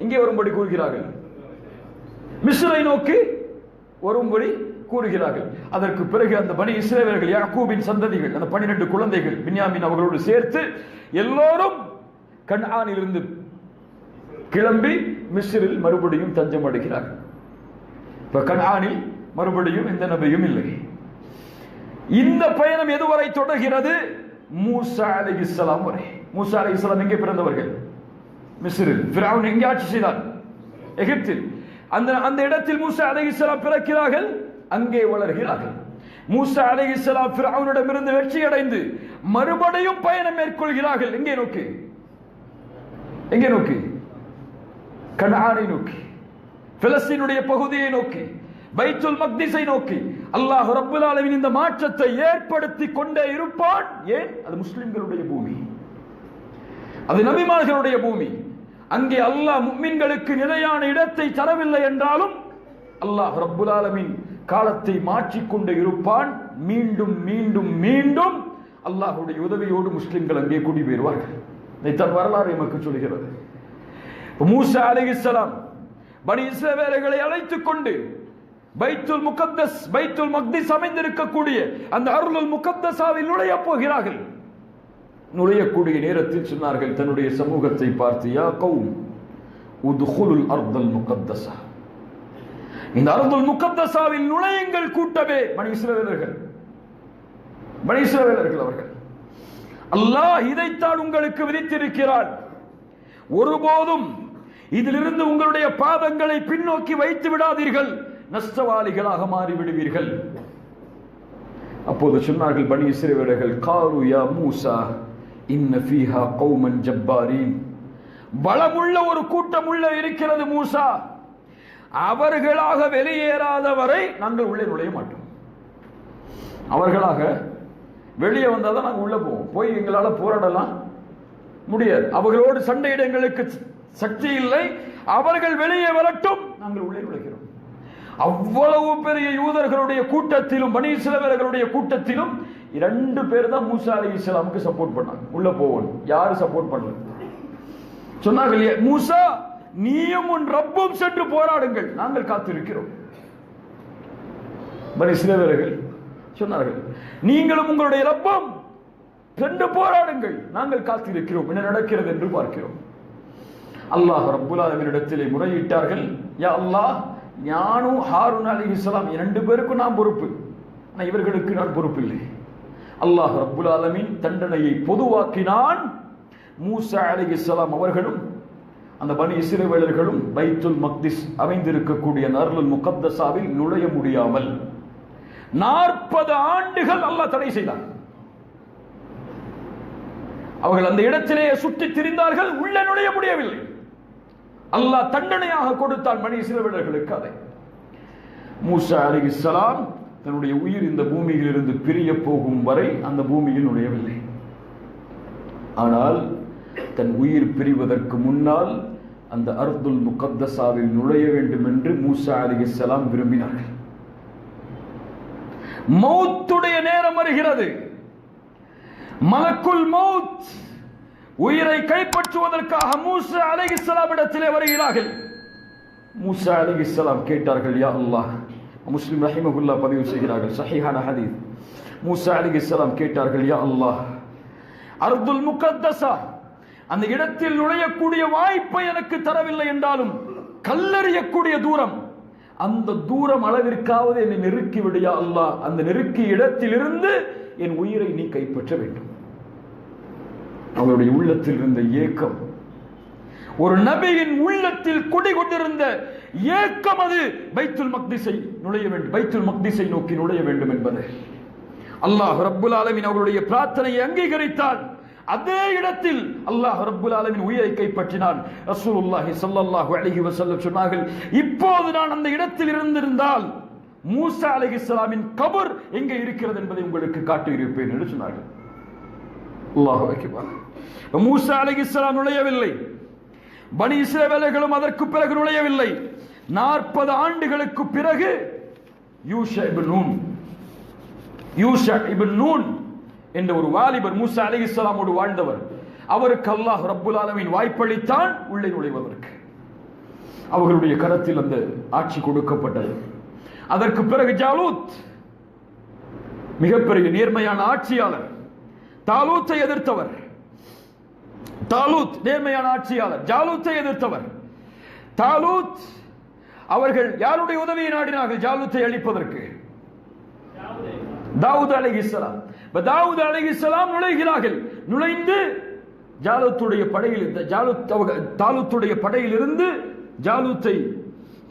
இங்கே வரும்படி கூறுகிறார்கள், மிஸ்ரை நோக்கி வரும்படி கூறுகிறார்கள். அதற்கு பிறகு அந்த பனி இஸ்ரவேலர்கள், யாக்கூபின் சந்ததிகள், அந்த 12 குழந்தைகள் பின்யாமின் அவர்களோடு சேர்த்து எல்லோரும் கன்ஆனில் இருந்து கிளம்பி மிஸ்ரில் மறுபடியும் தஞ்சம் அடைகிறார்கள். இப்ப கன்ஆனில் மறுபடியும் எந்த நபியும் இல்லை. இந்த பயணம் எதுவரை தொடர்கிறது? மூசா அலைஹிஸ்ஸலாம் வரை. மூசா அலைஹிஸ்ஸலாம் எங்கே பிறந்தவர்கள்? மிஸ்ரில். ஃபிரௌன் எங்கே ஆட்சி செய்தான்? எகிப்தில். அந்த இடத்தில் மூசா அலைஹிஸ்ஸலாம் பிறக்கிறார்கள், அங்கே வளர்கிறார்கள். மூசா அலைஹிஸ்ஸலாம் ஃபிரௌனிடமிருந்து வெற்றி அடைந்து மறுபடியும் பயணம் மேற்கொள்கிறார்கள். எங்கே நோக்கி? எங்கே நோக்கி? கன்ஆனை நோக்கி, பிலஸ்தீனுடைய பகுதியை நோக்கி, பைத்துல் மக்திஸை நோக்கி. அல்லாஹ் ரப்பல் ஆலமீன் இந்த மாற்றத்தை ஏற்படுத்தி கொண்டே இருப்பான். ஏன்? அது முஸ்லிம்களுடைய பூமி, அது நபிமார்களுடைய பூமி. அங்கே அல்லாஹ் முஃமின்களுக்கு நிலையான இடத்தை தரவில்லை என்றாலும் அல்லாஹ் ரப்பல் ஆலமீன் காலத்தை மாற்றிக்கொண்டே இருப்பான். மீண்டும் மீண்டும் மீண்டும் அல்லாஹ்வுடைய உதவியோடு முஸ்லிம்கள் அங்கே குடிபெறுவார்கள். இதைத்தான் வரலாறு நமக்கு சொல்கிறது. மூசா அலைஹிஸ்ஸலாம் பனி இஸ்ரவேலர்களை அழைத்துக் கொண்டு பைத்துல் முகத்தஸ், பைத்துல் மக்திஸ் அமைந்திருக்கக்கூடிய அந்த அருளுல் முகத்தஸாவில் நுழைய போகிறார்கள். நுழையக்கூடிய நேரத்தில் சொன்னார்கள் தன்னுடைய சமூகத்தை பார்த்து, யா கௌம் உத்குலுல் அர்தல் முகத்தஸா, இந்த அர்துல் முகத்தஸாவில் நுழையுங்கள் கூட்டமே. பனி இஸ்ரவேலர்கள் அவர்கள், அல்லாஹ் இதைத்தான் உங்களுக்கு விதித்திருக்கிறான். ஒருபோதும் இதிலிருந்து உங்களுடைய பாதங்களை பின்னோக்கி வைத்து விடாதீர்கள், நஷ்டவாளிகளாக மாறிவிடுவீர்கள். அப்போது சொன்னார்கள் பனி இஸ்ரவேலர்கள், காலு யா மூசா இன்ன ஃபீஹா கௌமன் ஜப்பாரீன், பலமுள்ள ஒரு கூட்டம் உள்ள இருக்கிறது மூசா, அவர்களாக வெளியேறாதவரை நாங்கள் உள்ளே நுழைய மாட்டோம். அவர்களாக வெளியே வந்தால் தான் நாங்கள் உள்ள போவோம். போய் எங்களால் போராடலாம் முடியாது. அவர்களோடு சண்டையிடங்களுக்கு சக்தி இல்லை. அவர்கள் வெளியே வரட்டும், நாங்கள் உள்ளே நுழைகிறோம். அவ்வளவு பெரிய யூதர்களுடைய கூட்டத்திலும் பனி இஸ்ரவேலர்களுடைய கூட்டத்திலும் 2 பேர் தான் மூசா அலைஹிஸ்ஸலாமுக்கு சப்போர்ட் பண்ணாங்க. உள்ள போகணும். யாரு சப்போர்ட் பண்ணல? சொன்னார்கள், மூசா நீயும் உன் ரப்பும் சென்று போராடுங்கள், நாங்கள் காத்திருக்கிறோம். பனி இஸ்ரவேலர்கள் சொன்னார்கள், நீங்களும் உங்களுடைய ரப்பும் சென்று போராடுங்கள், நாங்கள் காத்திருக்கிறோம், என்ன நடக்கிறது என்று பார்க்கிறோம். அல்லாஹ் ரப்புல் ஆலமீனிடத்திலே முறையிட்டார்கள், யா அல்லாஹ், ஞானும் ஹாரூன் அலைஹிஸ்ஸலாம் 2 பேருக்கும் நான் பொறுப்பு, ஆனால் இவர்களுக்கு நான் பொறுப்பில்லை. அல்லாஹ் ரப்புல் ஆலமீன் தண்டனையை பொதுவாக்கினான். மூசா அலைஹிஸ்ஸலாம் அவர்களும் அந்த பனி இஸ்ரவேலர்களும் பைத்துல் மக்திஸ் அமைந்திருக்கக்கூடிய அர்லுல் முகத்தஸாவில் நுழைய முடியாமல் 40 ஆண்டுகள் அல்லாஹ் தடை செய்தான். அவர்கள் அந்த இடத்திலே சுற்றி திரிந்தார்கள், உள்ளே நுழைய முடியவில்லை. அல்லாஹ் தண்டனையாக கொடுத்தான் பனி இஸ்ரவேலர்களுக்கு. அதை மூசா அலைஹிஸ்ஸலாம் தன்னுடைய உயிர் இந்த பூமியில் இருந்து பிரிய போகும் வரை அந்த பூமியில் நுழையவில்லை. ஆனால் தன் உயிர் பிரிவதற்கு முன்னால் அந்த அர்துல் முகத்தஸாவில் நுழைய வேண்டும் என்று மூசா அலைஹிஸ்ஸலாம் விரும்பினார்கள். மௌத்துடைய நேரம் வருகிறது. மலக்குல் மௌத் உயிரை கைப்பற்றுவதற்காக மூசா அலைஹிஸ்ஸலாம் இடத்திலே வருகிறார்கள். மூசா அலைஹிஸ்ஸலாம் கேட்டார்கள், யா அல்லாஹ், முஸ்லிம் ரஹிமஹுல்லாஹ் பதிவு செய்கிறார்கள், சஹீஹான ஹதீஸ். மூசா அலைஹிஸ்ஸலாம் கேட்டார்கள், யா அல்லாஹ், அர்துல் முகத்தஸா அந்த இடத்தில் நுழையக்கூடிய வாய்ப்பை எனக்கு தரவில்லை என்றாலும் கல்லறியக்கூடிய தூரம், அந்த தூரம் அளவிற்காவது என்னை நெருக்கி விடு யா அல்லாஹ். அந்த நெருக்கிய இடத்திலிருந்து என் உயிரை நீ கைப்பற்ற வேண்டும். அவருடைய உள்ளத்தில் இருந்த ஏக்கம், ஒரு நபியின் உள்ளத்தில் குடிகொண்டிருந்த ஏக்கம், அது பைத்துல் மக்திஸை நுழைய வேண்டும், பைத்துல் மக்திஸை நோக்கி நுழைய வேண்டும் என்பது. அல்லாஹ் ரப்புல் ஆலமீன் அவருடைய பிரார்த்தனையை அங்கீகரித்தான். அதே இடத்தில் அல்லாஹ் ரப்புல் ஆலமீன் உயிரை கைப்பற்றினான். ரசூலுல்லாஹி ஸல்லல்லாஹு அலைஹி வஸல்லம் சொன்னார்கள், இப்போது நான் அந்த இடத்தில் இருந்திருந்தால் மூசா அலைஹிஸ்ஸலாமின் கபர் எங்கே இருக்கிறது என்பதை உங்களுக்கு காட்டியிருப்பேன் என்று சொன்னார்கள். அல்லாஹு அக்பர். மூசா அலைஹிஸ்ஸலாம் நுழையவில்லை, பனி இஸ்ரவேலர்களும் அதற்கு பிறகு நுழையவில்லை. 40 ஆண்டுகளுக்கு பிறகு யூஷா இப்னு நூன் என்ற ஒரு வாலிபர் மூசா அலைஹிஸ்ஸலாமோடு வாழ்ந்தவர், அவருக்கு அல்லாஹ் ரப்புல் ஆலமீன் வாய்ப்பளித்தான் உள்ளே நுழைவதற்கு. அவர்களுடைய கரத்தில் அந்த ஆட்சி கொடுக்கப்பட்டது. அதற்கு பிறகு ஜாலூத் மிகப்பெரிய நேர்மையான ஆட்சியாளர், தாலூத்தை எதிர்த்தவர். தாலூத் நேர்மையான ஆட்சியாளர், ஜாலூத்தை எதிர்த்தவர். தாலூத் அவர்கள் யாருடைய உதவியை நாடினார்கள் ஜாலூத்தை அழிப்பதற்கு? தாவூத் அலைஹிஸ்ஸலாம். தாவூத் அலைஹிஸ்ஸலாம் நுழைகிறார்கள். நுழைந்து ஜாலூத்துடைய படையில் தாலூத்துடைய படையில் இருந்து ஜாலூத்தை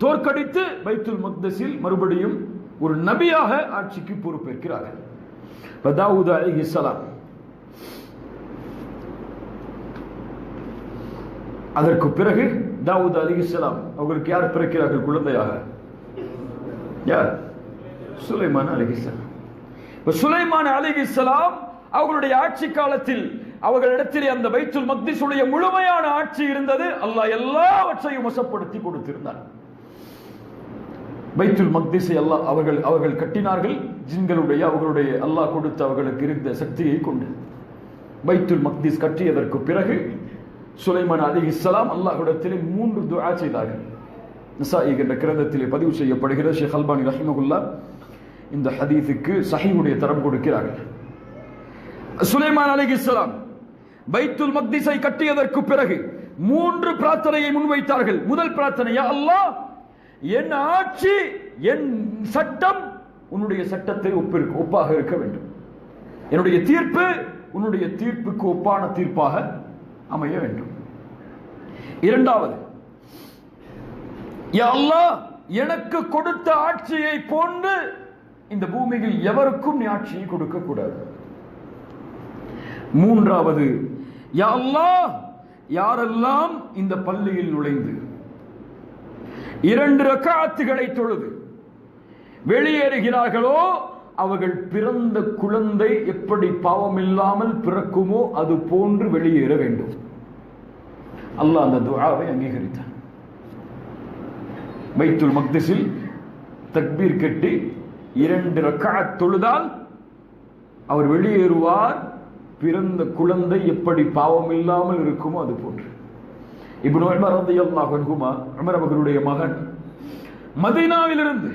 தோற்கடித்து பைத்துல் மக்தஸில் மறுபடியும் ஒரு நபியாக ஆட்சிக்கு பொறுப்பேற்கிறார்கள். தாவூத் அலைஹிஸ்ஸலாம் அதற்கு பிறகு தாவூத் அலைஹிஸ்ஸலாம் அவர்களுக்கு யார் பிறக்கிறார்கள் குழந்தையாக? யார்? சுலைமான் அலைஹிஸ்ஸலாம். சுலைமான் அலைஹிஸ்ஸலாம் அவர்களுடைய ஆட்சி காலத்தில் அவர்களிடத்திலே அந்த பைத்துல் மக்திஸுடைய முழுமையான ஆட்சி இருந்தது. அல்லாஹ் எல்லாவற்றையும் வசப்படுத்தி கொடுத்திருந்தார். பைத்துல் மக்திஸை அல்லாஹ் அவர்கள் கட்டினார்கள். ஜின்களுடைய அவர்களுடைய அல்லாஹ் கொடுத்த அவர்களுக்கு இருந்த சக்தியை கொண்டு பைத்துல் மக்திஸ் கட்டியதற்கு பிறகு சுலைமான் அலைஹிஸ்ஸலாம் அல்லாஹ்விடத்திலே 3 துஆ செய்தார்கள். நஸாயி என்ற கிரந்தத்திலே பதிவு செய்யப்படுகிறது. ஷேக் அல்பானி ரஹிமஹுல்லாஹ் இந்த ஹதீஸுக்கு சஹீஹுடைய தரம் கொடுக்கிறார்கள். சுலைமான் அலைஹிஸ்ஸலாம் பைத்துல் மக்திஸை கட்டியதற்கு பிறகு 3 பிரார்த்தனையை முன்வைத்தார்கள். முதல் பிரார்த்தனை, யா அல்லாஹ், என் ஆட்சி, என் சட்டம் உன்னுடைய சட்டத்தை ஒப்பாக இருக்க வேண்டும். என்னுடைய தீர்ப்பு உன்னுடைய தீர்ப்புக்கு ஒப்பான தீர்ப்பாக அமைய வேண்டும். இரண்டாவது, யா அல்லாஹ், எனக்கு கொடுத்த ஆட்சியை போன்று இந்த பூமியில் எவருக்கும் நீ ஆட்சியை கொடுக்க கூடாது. மூன்றாவது, யா அல்லாஹ், யாரெல்லாம் இந்த பள்ளியில் நுழைந்து 2 ரக்அத்துகளை தொழுது வெளியேறுகிறார்களோ அவர்கள் பிறந்த குழந்தை எப்படி பாவம் இல்லாமல் பிறக்குமோ அது போன்று வெளியேற வேண்டும். அல்லாஹ் அந்த துஆவை அங்கீகரித்தான். பைத்துல் மக்திஸில் தக்பீர் கட்டி 2 ரக்அத் தொழுதால் அவர் வெளியேறுவார், பிறந்த குழந்தை எப்படி பாவம் இல்லாமல் இருக்குமோ அது போன்று. இப்னு உமர் ரலியல்லாஹு அன்ஹுமா, உமர் அவர்களுடைய மகன், மதீனாவிலிருந்து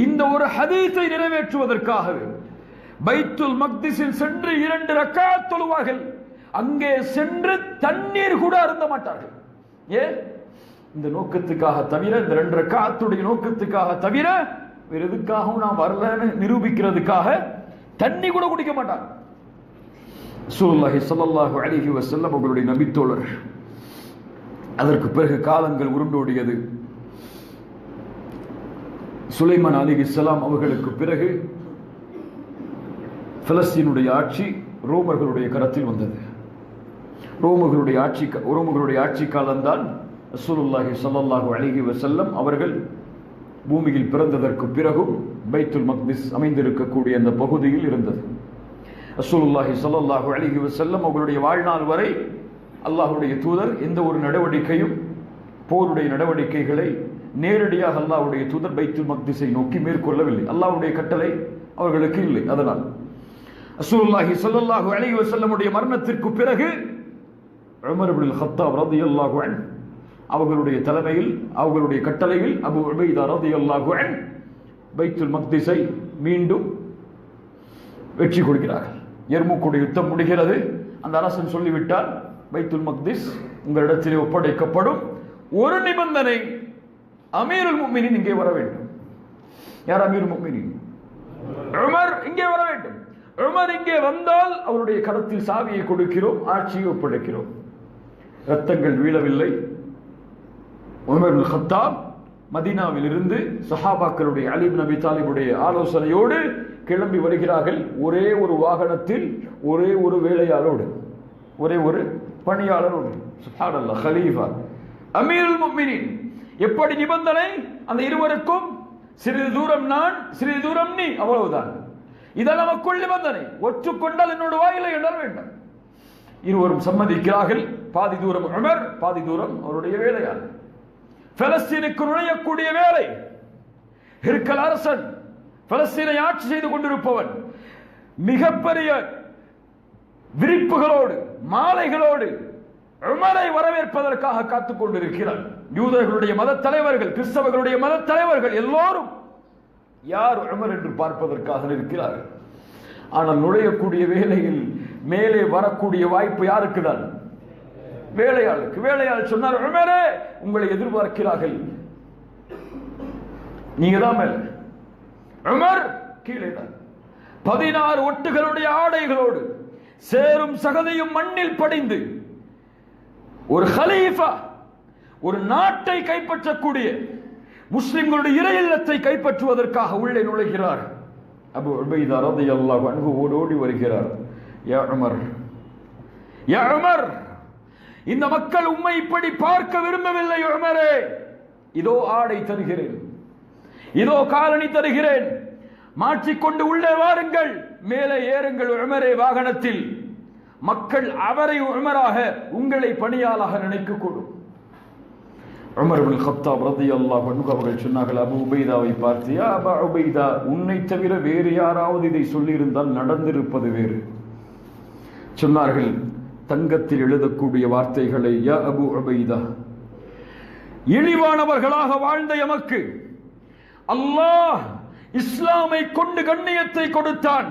இந்த ஒரு ஹதீஸை நிறைவேற்றுவதற்காகவே பைத்துல் மக்திஸில் சென்று 2 ரக்அத் தொழுவார்கள். அங்கே சென்று தண்ணீர் கூட அருந்த மாட்டார்கள். ஏன்? இந்த நோக்கத்துக்காக தவிர, இந்த 2 ரக்அத்துடைய நோக்கத்துக்காக தவிர வேறு எதுக்காகவும் நான் வரலன்னு நிரூபிக்கிறதுக்காக தண்ணி கூட குடிக்க மாட்டார். ரசூலுல்லாஹி ஸல்லல்லாஹு அலைஹி வஸல்லம் அவர்களுடைய நபித்தோழர். அதற்கு பிறகு காலங்கள் உருண்டோடியது. சுலைமான் அலைஹிஸ்ஸலாம் அவர்களுக்கு பிறகு பலஸ்தீனுடைய ஆட்சி ரோமர்களுடைய கரத்தில் வந்தது. ரோமர்களுடைய ஆட்சி காலம்தான் ரசூலுல்லாஹி ஸல்லல்லாஹு அலைஹி வஸல்லம் அவர்கள் பூமியில் பிறந்ததற்கு பிறகும் பைத்துல் மக்திஸ் அமைந்திருக்கக்கூடிய அந்த பகுதியில் இருந்தது. ரசூலுல்லாஹி ஸல்லல்லாஹு அலைஹி வஸல்லம் அவர்களுடைய வாழ்நாள் வரை அல்லாஹ்வுடைய தூதர் எந்த ஒரு நடவடிக்கையும், போருடைய நடவடிக்கைகளை நேரடியாக அல்லாஹ்வுடைய தூதர் பைத்துல் மக்திஸை நோக்கி மேற்கொள்ளவில்லை. அல்லாஹ்வுடைய கட்டளை அவர்களுக்கு இல்லை. அதனால் ரசூலுல்லாஹி ஸல்லல்லாஹு அலைஹி வஸல்லமுடைய மரணத்திற்கு பிறகு உமர் இப்னுல் கத்தாப் ரலியல்லாஹு அன்ஹு அவர்களுடைய தலைமையில், அவர்களுடைய கட்டளையில் அபூ உபைதா ரலியல்லாஹு அன்ஹு பைத்துல் மக்திஸை மீண்டும் வெற்றி கொடுக்கிறார்கள். எர்முக்குடைய யுத்தம் முடிகிறது. அந்த அரசன் சொல்லிவிட்டால் பைத்துல் மக்திஸ் உங்களிடத்திலே ஒப்படைக்கப்படும். ஒரு நிபந்தனை, அமீருல் முஃமினீன் இங்கே வர வேண்டும். யார் அமீருல் முஃமினீன்? உமர் இங்கே வர வேண்டும். உமர் இங்கே வந்தால் அவருடைய கரத்தில் சாவியை கொடுக்கிறோம், ஆட்சியை ஒப்படைக்கிறோம். ரத்தங்கள் வீழவில்லை. உமர் இப்னு கத்தாப் மதீனாவில் இருந்து சஹாபாக்களுடைய அலி இப்னு அபி தாலிபுடைய ஆலோசனையோடு கிளம்பி வருகிறார்கள். ஒரே ஒரு வாகனத்தில், ஒரே ஒரு வேலையாளோடு, ஒரே ஒரு பணியாளரோடு. சுப்ஹானல்லாஹ், கலீஃபா அமீருல் முஃமினீன். எப்படி நிபந்தனை? அந்த இருவருக்கும் சிறிது தூரம் நான், சிறிது தூரம் நீ, அவ்வளவுதான். இதான் நமக்குள் நிபந்தனை. ஒற்றுக்கொண்டால் என்னோட வாயிலை என்றால் வேண்டாம். இருவரும் சம்மதிக்கிறார்கள். பாதி தூரம் உமர், பாதி தூரம் அவருடைய வேலையாளர். பலஸ்தீனுக்கு நுழையக்கூடிய வேலை. ஹிர்கல் அரசன், பலஸ்தீனை ஆட்சி செய்து கொண்டிருப்பவன், மிகப்பெரிய விரிப்புகளோடு மாலைகளோடு உமரை வரவேற்பதற்காக காத்துக் கொண்டிருக்கிறார். யூதர்களுடைய மத தலைவர்கள், கிறிஸ்தவர்களுடைய மத தலைவர்கள் எல்லோரும் யார் உமர் என்று பார்ப்பதற்காக இருக்கிறார்கள். ஆனால் நுழையக்கூடிய வேலையில் மேலே வரக்கூடிய வாய்ப்பு யாருக்கு தான்? வேலையாளுக்கு. வேலையாள் சொன்னார், உமரே உங்களை எதிர்பார்க்கிறார்கள், நீங்க தான் மேல. உமர் கீழே தான். 16 ஒட்டுகளுடைய ஆடைகளோடு சேரும் சகதியும் மண்ணில் படிந்து ஒரு கலீஃபா, ஒரு நாட்டை கைப்பற்றக்கூடிய முஸ்லிம்களுடைய இறை இல்லத்தை கைப்பற்றுவதற்காக உள்ளே நுழைகிறார். அபூ உபைதா ரலியல்லாஹு அன்ஹு ஓடோடி வருகிறார். யா உமர், யா உமர், இந்த மக்கள் உம்மை இப்படி பார்க்க விரும்பவில்லை உமரே. இதோ ஆடை தருகிறேன், இதோ காலணி தருகிறேன், மாற்றிக்கொண்டு உள்ளே வாருங்கள், மேலே ஏறுங்கள் உமரே வாகனத்தில். மக்கள் அவரை உமராக, உங்களை பணியாளாக நினைக்கக்கூடும். உமர் இப்னுல் கத்தாப் ரலியல்லாஹு அன்ஹு அவர்கள் சொன்னார்கள், அபூ உபைதாவை பார்த்து, யா அபா உபைதா, உன்னை தவிர வேறு யாராவது இதை சொல்லியிருந்தால் நடந்திருப்பது வேறு. சொன்னார்கள், தங்கத்தில் எழுதக்கூடிய வார்த்தைகளை, யா அபூ உபைதா, இழிவானவர்களாக வாழ்ந்த எமக்கு அல்லாஹ் இஸ்லாமை கொண்டு கண்ணியத்தை கொடுத்தான்.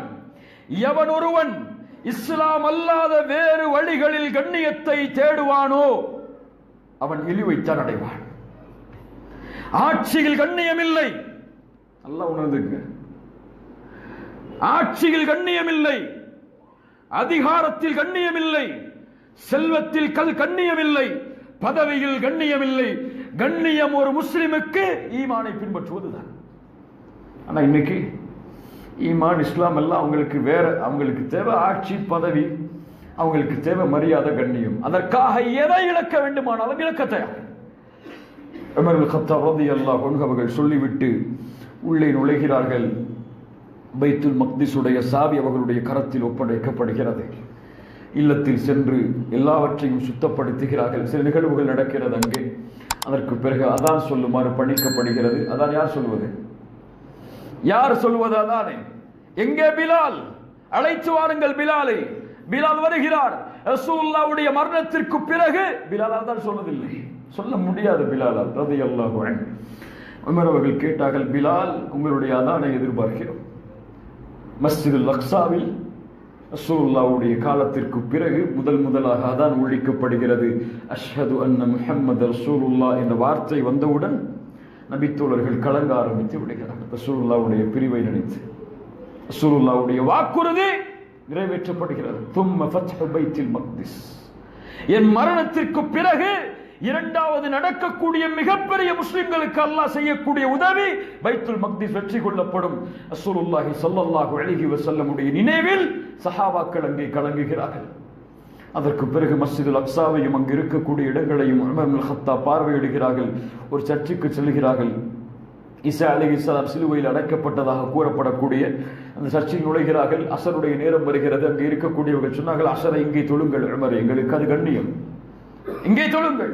எவன் ஒருவன் இஸ்லாம் அல்லாத வேறு வழிகளில் கண்ணியத்தை தேடுவானோ அவன் இழிவைத்தான் அடைவான். ஆட்சியில் கண்ணியம் இல்லை, அல்லாஹ் உணர்ந்துங்க. ஆட்சியில் கண்ணியம் இல்லை, அதிகாரத்தில் கண்ணியம் இல்லை, செல்வத்தில் கண்ணியம் இல்லை, பதவியில் கண்ணியம் இல்லை. கண்ணியம் ஒரு முஸ்லிமுக்கு ஈமானை பின்பற்றுவதுதான். ஆனா இன்னைக்கு ஈமான், இஸ்லாம் எல்லாம் அவங்களுக்கு வேற. அவங்களுக்கு தேவை ஆட்சி, பதவி, அவங்களுக்கு தேவை மரியாதை, கண்ணியம். அதற்காக எதை இழக்க வேண்டுமானாலும் இழக்க தயார். உமர் இப்னுல் கத்தாப் ரலியல்லாஹு அன்ஹு அவர்கள் சொல்லிவிட்டு உள்ளே நுழைகிறார்கள். பைத்துல் மக்திஸுடைய சாவி அவர்களுடைய கரத்தில் ஒப்படைக்கப்படுகிறது. இல்லத்தில் சென்று எல்லாவற்றையும் சுத்தப்படுத்துகிறார்கள். சில நிகழ்வுகள் நடக்கிறது அங்கே. அதற்கு பிறகு அதான் சொல்லுமாறு பணிக்கப்படுகிறது. அதான் யார் சொல்வது? யார் சொல்வது? அதானே. எங்கே பிலால்? அழைத்து வாருங்கள் பிலாலை. பிலால் வருகிறார். ரசூலுல்லாஹ்வுடைய மரணத்திற்கு பிறகு பிலால் தான் சொன்னதில்லை, சொல்ல முடியாது பிலால் ரலியல்லாஹு அன்ஹு. உமர் அவர்கள் கேட்டார்கள், பிலால் உங்களுடைய அதானை எதிர்பார்க்கிறோம். மஸ்ஜிதுல் அக்ஸாவில் ரசூலுல்லாஹ்வுடைய காலத்திற்கு பிறகு முதலாக அதான் ஒழிக்கப்படுகிறது. அஷ்ஹது அன்ன முஹம்மது ரசூலுல்லாஹ் என்ற வார்த்தை வந்தவுடன் நபித்தோழர்கள் கலங்க ஆரம்பித்து விடுகிறார்கள். ரசூலுல்லாஹ்வுடைய பிரிவை நினைத்து ரசூலுல்லாஹ்வுடைய வாக்குறுதி நிறைவேற்றப்படுகிறது. தும்ம ஃபத்ஹு பைத்துல் மக்திஸ். என் மரணத்திற்கு பிறகு இரண்டாவது நடக்கக்கூடிய மிகப்பெரிய முஸ்லிம்களுக்கு அல்லாஹ் செய்யக்கூடிய உதவி, பைத்துல் மக்திஸ் வெற்றி கொள்ளப்படும். ரசூலுல்லாஹி ஸல்லல்லாஹு அலைஹி வஸல்லமுடைய நினைவில் சஹாபாக்கள் அங்கே கலங்குகிறார்கள். அதற்கு பிறகு மஸ்ஜிதுல் அக்ஸாவையும் அங்கு இருக்கக்கூடிய இடங்களையும் உமர் இப்னு கத்தாப் பார்வையிடுகிறார்கள். ஒரு சர்ச்சுக்கு செல்கிறார்கள். ஈசா அலைஹிஸ்ஸலாம் சிலுவையில் அடைக்கப்பட்டதாக கூறப்படக்கூடிய அந்த சர்ச்சில் நுழைகிறார்கள். அசருடைய நேரம் வருகிறது. அங்கே இருக்கக்கூடியவர்கள் சொன்னார்கள், அசரை இங்கே தொழுங்கள் உமர், எங்களுக்கு அது கண்ணியம், இங்கே தொழுங்கள்.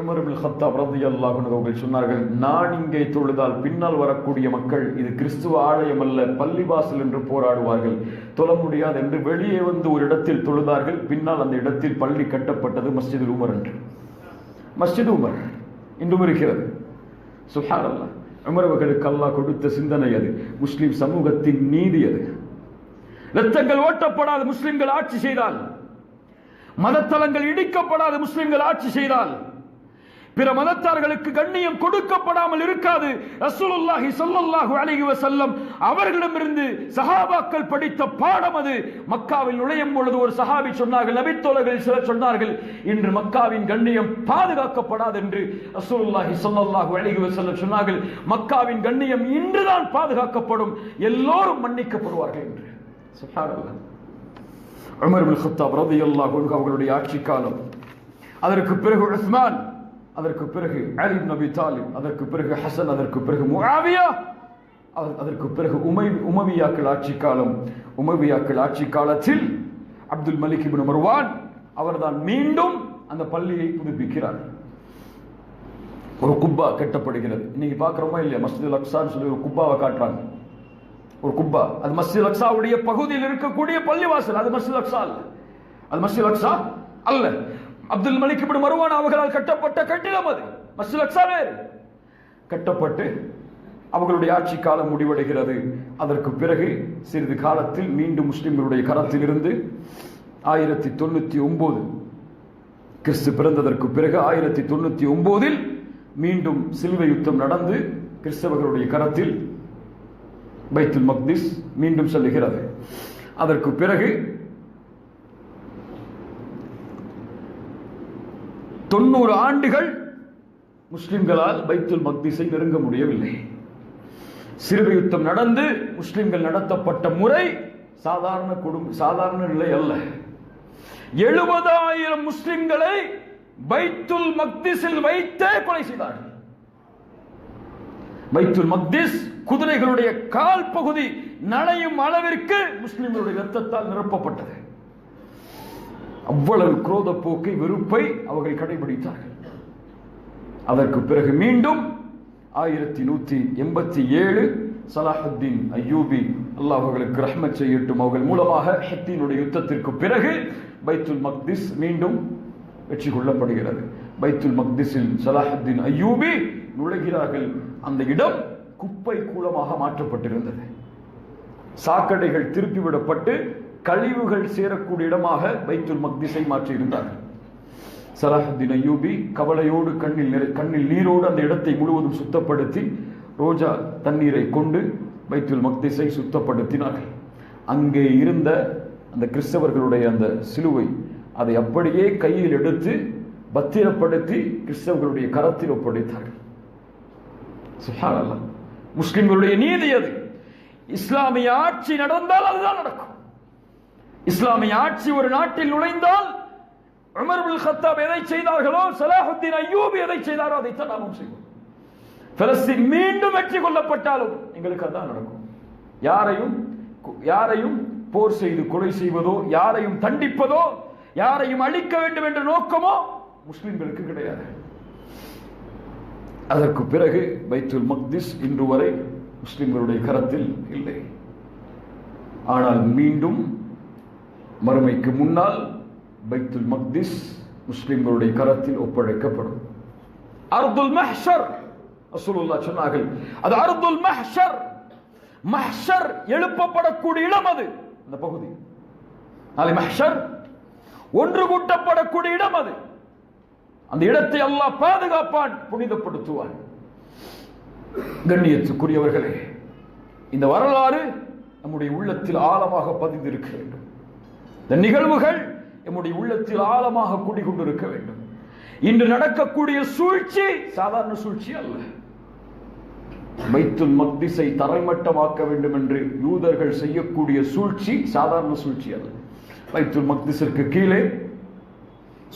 உமர் இப்னு கத்தாப் ரலியல்லாஹு அன்ஹு அவர்கள் சொன்னார்கள், நான் இங்கே தொழுதால் பின்னால் வரக்கூடிய மக்கள் இது கிறிஸ்துவ ஆலயம் அல்ல, பள்ளிவாசல் என்று போராடுவார்கள், தொழ முடியாது என்று வெளியே வந்து ஒரு இடத்தில் தொழுதார்கள். பின்னால் அந்த இடத்தில் பள்ளி கட்டப்பட்டது மஸ்ஜிதுல் உமர் என்று. மஸ்ஜித் உமர் இன்றும் இருக்கிறது. சுப்ஹானல்லாஹ். உமர் அவர்களுக்கு அல்லாஹ் கொடுத்த சிந்தனை அது. முஸ்லிம் சமூகத்தின் நீதி அது. இரத்தங்கள் ஓட்டப்படாத முஸ்லிம்கள் ஆட்சி செய்தால், மதத்தலங்கள் இடிக்கப்படாத முஸ்லிம்கள் ஆட்சி செய்தால், பிற மதத்தார்களுக்கு கண்ணியம் கொடுக்கப்படாமல் இருக்காது. ரசூலுல்லாஹி ஸல்லல்லாஹு அலைஹி வஸல்லம் அவர்களிடமிருந்து சஹாபாக்கள் படித்த பாடம் அது. மக்காவில் நுழையும் பொழுது ஒரு சஹாபி சொன்னார்கள், நபித்தோழர்கள் சிலர் சொன்னார்கள், இன்று மக்காவின் கண்ணியம் பாதுகாக்கப்படாது என்று. ரசூலுல்லாஹி ஸல்லல்லாஹு அலைஹி வஸல்லம் சொன்னார்கள், மக்காவின் கண்ணியம் இன்றுதான் பாதுகாக்கப்படும், எல்லோரும் மன்னிக்கப்படுவார்கள் என்று. சுப்ஹானல்லாஹ். உமர் இப்னு கத்தாப் ரலியல்லாஹு அன்ஹு அவர்களுடைய ஆட்சி காலம். அதற்கு பிறகு உஸ்மான், அதற்கு பிறகு அலி இப்னு அபி தாலிப், அதற்கு பிறகு ஹசன், அதற்கு பிறகு முஆவியா, அதற்கு பிறகு உமவியாக்கள் ஆட்சி காலம். உமவியாக்கள் ஆட்சி காலத்தில் அப்துல் மலிக் இப்னு மர்வான் அவர்தான் மீண்டும் அந்த பள்ளியை புதுப்பிக்கிறார். ஒரு குப்பா கட்டப்படுகிறது. இன்னைக்கு பார்க்கிறோமா இல்லையா? மஸ்ஜிதுல் அக்ஸான்னு சொல்லி ஒரு குப்பாவை காட்டுறாங்க. ஒரு குப்பா, அது மஸ்ஜிதுல் அக்ஸாவுடைய பகுதியில் இருக்கக்கூடிய பள்ளிவாசல். அது மஸ்ஜிதுல் அக்ஸா அல்ல, அது மஸ்ஜிதுல் அக்ஸா அல்ல. அப்துல் மலிக் இப்னு மர்வான் அவர்களால் கட்டப்பட்ட கட்டிடம் அது. மஸ்ஜிதுல் அக்ஸா வேறு. கட்டப்பட்டு அவர்களுடைய ஆட்சி காலம் முடிவடைகிறது. அதற்கு பிறகு சிறிது காலத்தில் மீண்டும் முஸ்லிம்களுடைய கரத்தில் இருந்து 1099 கிறிஸ்து பிறந்ததற்கு பிறகு 1099 மீண்டும் சிலுவை யுத்தம் நடந்து கிறிஸ்தவர்களுடைய கரத்தில் பைத்துல் மக்திஸ் மீண்டும் செல்லுகிறது. அதற்கு பிறகு 90 ஆண்டுகள் முஸ்லிம்களால் பைத்துல் மக்திஸை நெருங்க முடியவில்லை. சிலுவை யுத்தம் நடந்து முஸ்லிம்கள் நடத்தப்பட்ட முறை சாதாரண நிலை அல்ல. 70,000 முஸ்லிம்களை பைத்துல் மக்திஸில் வைத்தே கொலை செய்தார்கள். பைத்துல் மக்திஸ் குதிரைகளுடைய கால் பகுதி நனையும் அளவிற்கு முஸ்லிம்களுடைய இரத்தத்தால் நிரப்பப்பட்டது. அவ்வளவு குரோத போக்கை, வெறுப்பை அவர்கள் கடைபிடித்தார்கள். அதற்கு பிறகு மீண்டும் 1187 சலாஹுத்தீன் அய்யூபி, அல்லாஹ் அவர்களுக்கு ரஹ்மத் செய்யட்டும், அவர்கள் மூலமாக ஹித்தினுடைய யுத்தத்திற்கு பிறகு பைத்துல் மக்திஸ் மீண்டும் வெற்றி கொள்ளப்படுகிறது. பைத்துல் மக்திஸில் சலாஹுத்தீன் அய்யூபி நுழைகிறார்கள். அந்த இடம் குப்பை கூலமாக மாற்றப்பட்டிருந்தது. சாக்கடைகள் திருப்பிவிடப்பட்டு கழிவுகள் சேரக்கூடிய இடமாக பைத்துல் மக்திஸை மாற்றி இருந்தார்கள். சலாஹுத்தீன் அய்யூபி கவலையோடு கண்ணில் நீரோடு அந்த இடத்தை முழுவதும் சுத்தப்படுத்தி ரோஜா தண்ணீரை கொண்டு பைத்துல் மக்திஸை சுத்தப்படுத்தினார்கள். அங்கே இருந்த அந்த கிறிஸ்தவர்களுடைய அந்த சிலுவை, அதை அப்படியே கையில் எடுத்து பத்திரப்படுத்தி கிறிஸ்தவர்களுடைய கரத்தில் ஒப்படைத்தார்கள். சுப்ஹானல்லாஹ். முஸ்லிம்களுடைய நீதி அது. இஸ்லாமிய ஆட்சி நடந்தால் அதுதான் நடக்கும். இஸ்லாமிய ஆட்சி ஒரு நாட்டில் நுழைந்தால் உமர் இப்னு கத்தாப் எதை செய்தார்களோ, சலாஹுத்தீன் அய்யூபி எதை செய்தாரோ அதைத்தான் நாமும் செய்வோம். பலஸ்தீன் மீண்டும் வெற்றி கொள்ளப்பட்டாலும் எங்களுக்கு அதான் நடக்கும். யாரையும் போர் செய்து கொலை செய்வதோ, யாரையும் தண்டிப்பதோ, யாரையும் அழிக்க வேண்டும் என்ற நோக்கமோ முஸ்லிம்களுக்கு கிடையாது. அதற்கு பிறகு பைத்துல் மக்திஸ் இன்று வரை முஸ்லிம்களுடைய கரத்தில் இல்லை. ஆனால் மீண்டும் மறுமைக்கு முன்னால் பைத்துல் மக்திஸ் முஸ்லிம்களுடைய கரத்தில் ஒப்படைக்கப்படும். அர்துல் மஹ்ஷர், ரசூலுல்லாஹ் சொன்னார்கள், அது அர்துல் மஹ்ஷர், மஹ்ஷர் எழுப்பப்படக்கூடிய இடம். அது அந்த பகுதி நாளை மஹ்ஷர் ஒன்று கூட்டப்படக்கூடிய இடம். அது அந்த இடத்தை அல்லாஹ் பாதுகாப்பான், புனிதப்படுத்துவான். கண்ணியத்துக்குரியவர்களே, இந்த வரலாறு நம்முடைய உள்ளத்தில் ஆழமாக பதிந்திருக்க வேண்டும். இந்த நிகழ்வுகள் நம்முடைய உள்ளத்தில் ஆழமாக குடிகொண்டிருக்க வேண்டும். இன்று நடக்கக்கூடிய சூழ்ச்சி சாதாரண சூழ்ச்சி அல்ல. பைத்துல் மக்திஸை தரைமட்டமாக்க வேண்டும் என்று யூதர்கள் செய்யக்கூடிய சூழ்ச்சி சாதாரண சூழ்ச்சி அல்ல. பைத்துல் மக்திஸிற்கு கீழே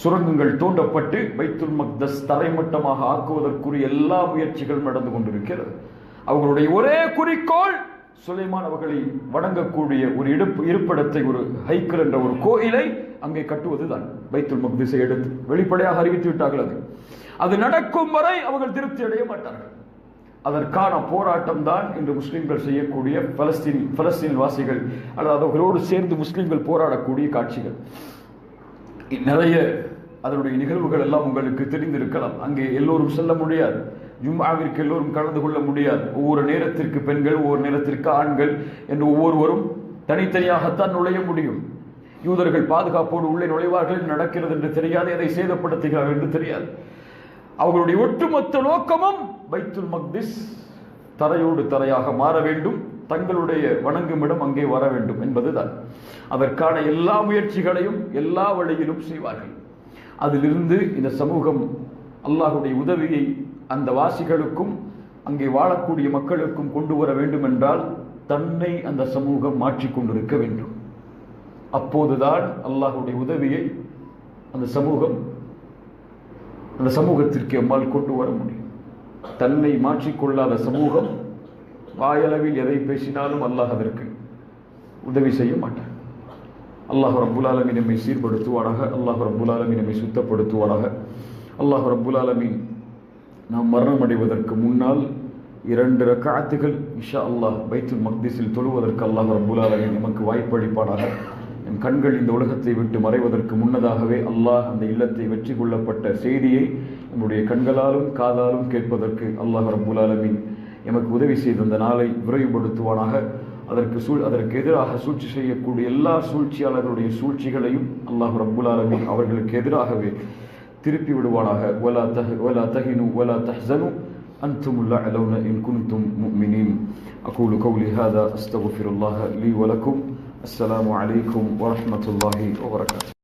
சுரங்கங்கள் தோண்டப்பட்டு பைத்துல் மக்தஸ் தரைமட்டமாக ஆக்குவதற்குரிய எல்லா முயற்சிகளும் நடந்து கொண்டிருக்கிறது. அவர்களுடைய ஒரே குறிக்கோள் சுலைமான் அவர்களை வணங்கக்கூடிய ஒரு இருப்பிடத்தை, ஒரு ஹைக்கல் என்ற ஒரு கோயிலை அங்கே கட்டுவதுதான். பைத்துல் மக்திஸை எடுத்து வெளிப்படையாக அறிவித்து விட்டார்கள். அது நடக்கும் வரை அவர்கள் திருப்தி அடைய மாட்டார்கள். அதற்கான போராட்டம் தான் இன்று முஸ்லிம்கள் செய்யக்கூடிய பலஸ்தீன் வாசிகள் அல்லது அவர்களோடு சேர்ந்து முஸ்லிம்கள் போராடக்கூடிய காட்சிகள். நிறைய அதனுடைய நிகழ்வுகள் எல்லாம் உங்களுக்கு தெரிந்திருக்கலாம். அங்கே எல்லோரும் செல்ல முடியாது. ஜும்ஆவிற்கு எல்லோரும் கலந்து கொள்ள முடியாது. ஒவ்வொரு நேரத்திற்கு பெண்கள், ஒவ்வொரு நேரத்திற்கு ஆண்கள் என்று ஒவ்வொருவரும் தனித்தனியாகத்தான் நுழைய முடியும். யூதர்கள் பாதுகாப்போடு உள்ளே நுழைவார்கள், நடக்கிறது என்று தெரியாது, எதை சேதப்படுத்துகிறார்கள் என்று தெரியாது. அவர்களுடைய ஒட்டுமொத்த நோக்கமும் பைத்துல் மக்திஸ் தரையோடு தரையாக மாற வேண்டும், தங்களுடைய வணங்குமிடம் அங்கே வர வேண்டும் என்பதுதான். அதற்கான எல்லா முயற்சிகளையும் எல்லா வழியிலும் செய்வார்கள். அதிலிருந்து இந்த சமூகம் அல்லாஹுடைய உதவியை அந்த வாசிகளுக்கும் அங்கே வாழக்கூடிய மக்களுக்கும் கொண்டு வர வேண்டும் என்றால் தன்னை அந்த சமூகம் மாற்றிக்கொண்டிருக்க வேண்டும். அப்போதுதான் அல்லாஹுடைய உதவியை அந்த சமூகத்திற்கு எம்மால் கொண்டு வர முடியும். தன்னை மாற்றிக்கொள்ளாத சமூகம் வாயளவில் எதை பேசினாலும் அல்லாஹ் அதற்கு உதவி செய்ய மாட்டார். அல்லாஹ் ரப்புல் ஆலமீன் நம்மை சீர்படுத்துவாராக. அல்லாஹ் ரப்புல் ஆலமீன் நம்மை சுத்தப்படுத்துவாராக. அல்லாஹ் ரப்புல் ஆலமீன் நாம் மரணம் அடைவதற்கு முன்னால் 2 ரக்அத்துகள் இன்ஷா அல்லாஹ் பைத்துல் மக்திஸில் தொழுவதற்கு அல்லாஹ் ரப்புல் ஆலமீன் நமக்கு வாய்ப்பளிப்பானாக. என் கண்கள் இந்த உலகத்தை விட்டு மறைவதற்கு முன்னதாகவே அல்லாஹ் அந்த இல்லத்தை வெற்றி கொள்ளப்பட்ட செய்தியை நம்முடைய கண்களாலும் காதாலும் கேட்பதற்கு அல்லாஹ் ரப்புல் ஆலமீன் எமக்கு உதவி செய்த அந்த நாளை விரைவுபடுத்துவானாக. அதற்கு எதிராக சூழ்ச்சி செய்யக்கூடிய எல்லா சூழ்ச்சியாளர்களுடைய சூழ்ச்சிகளையும் அல்லாஹ் ரப்புல் ஆலமீன் அவர்களுக்கு எதிராகவே திருப்பி விடுவானாக. வலா தஹினு வலா தஹ்ஸனு அன்துமுல் அலௌன இன் குன்தும் முஃமினீன். அகூலு கௌலி ஹாதா அஸ்தக்ஃபிருல்லாஹ லீ வலக்கும். அஸ்ஸலாமு அலைக்கும் வரஹ்மத்துல்லாஹி வபரகாத்துஹு.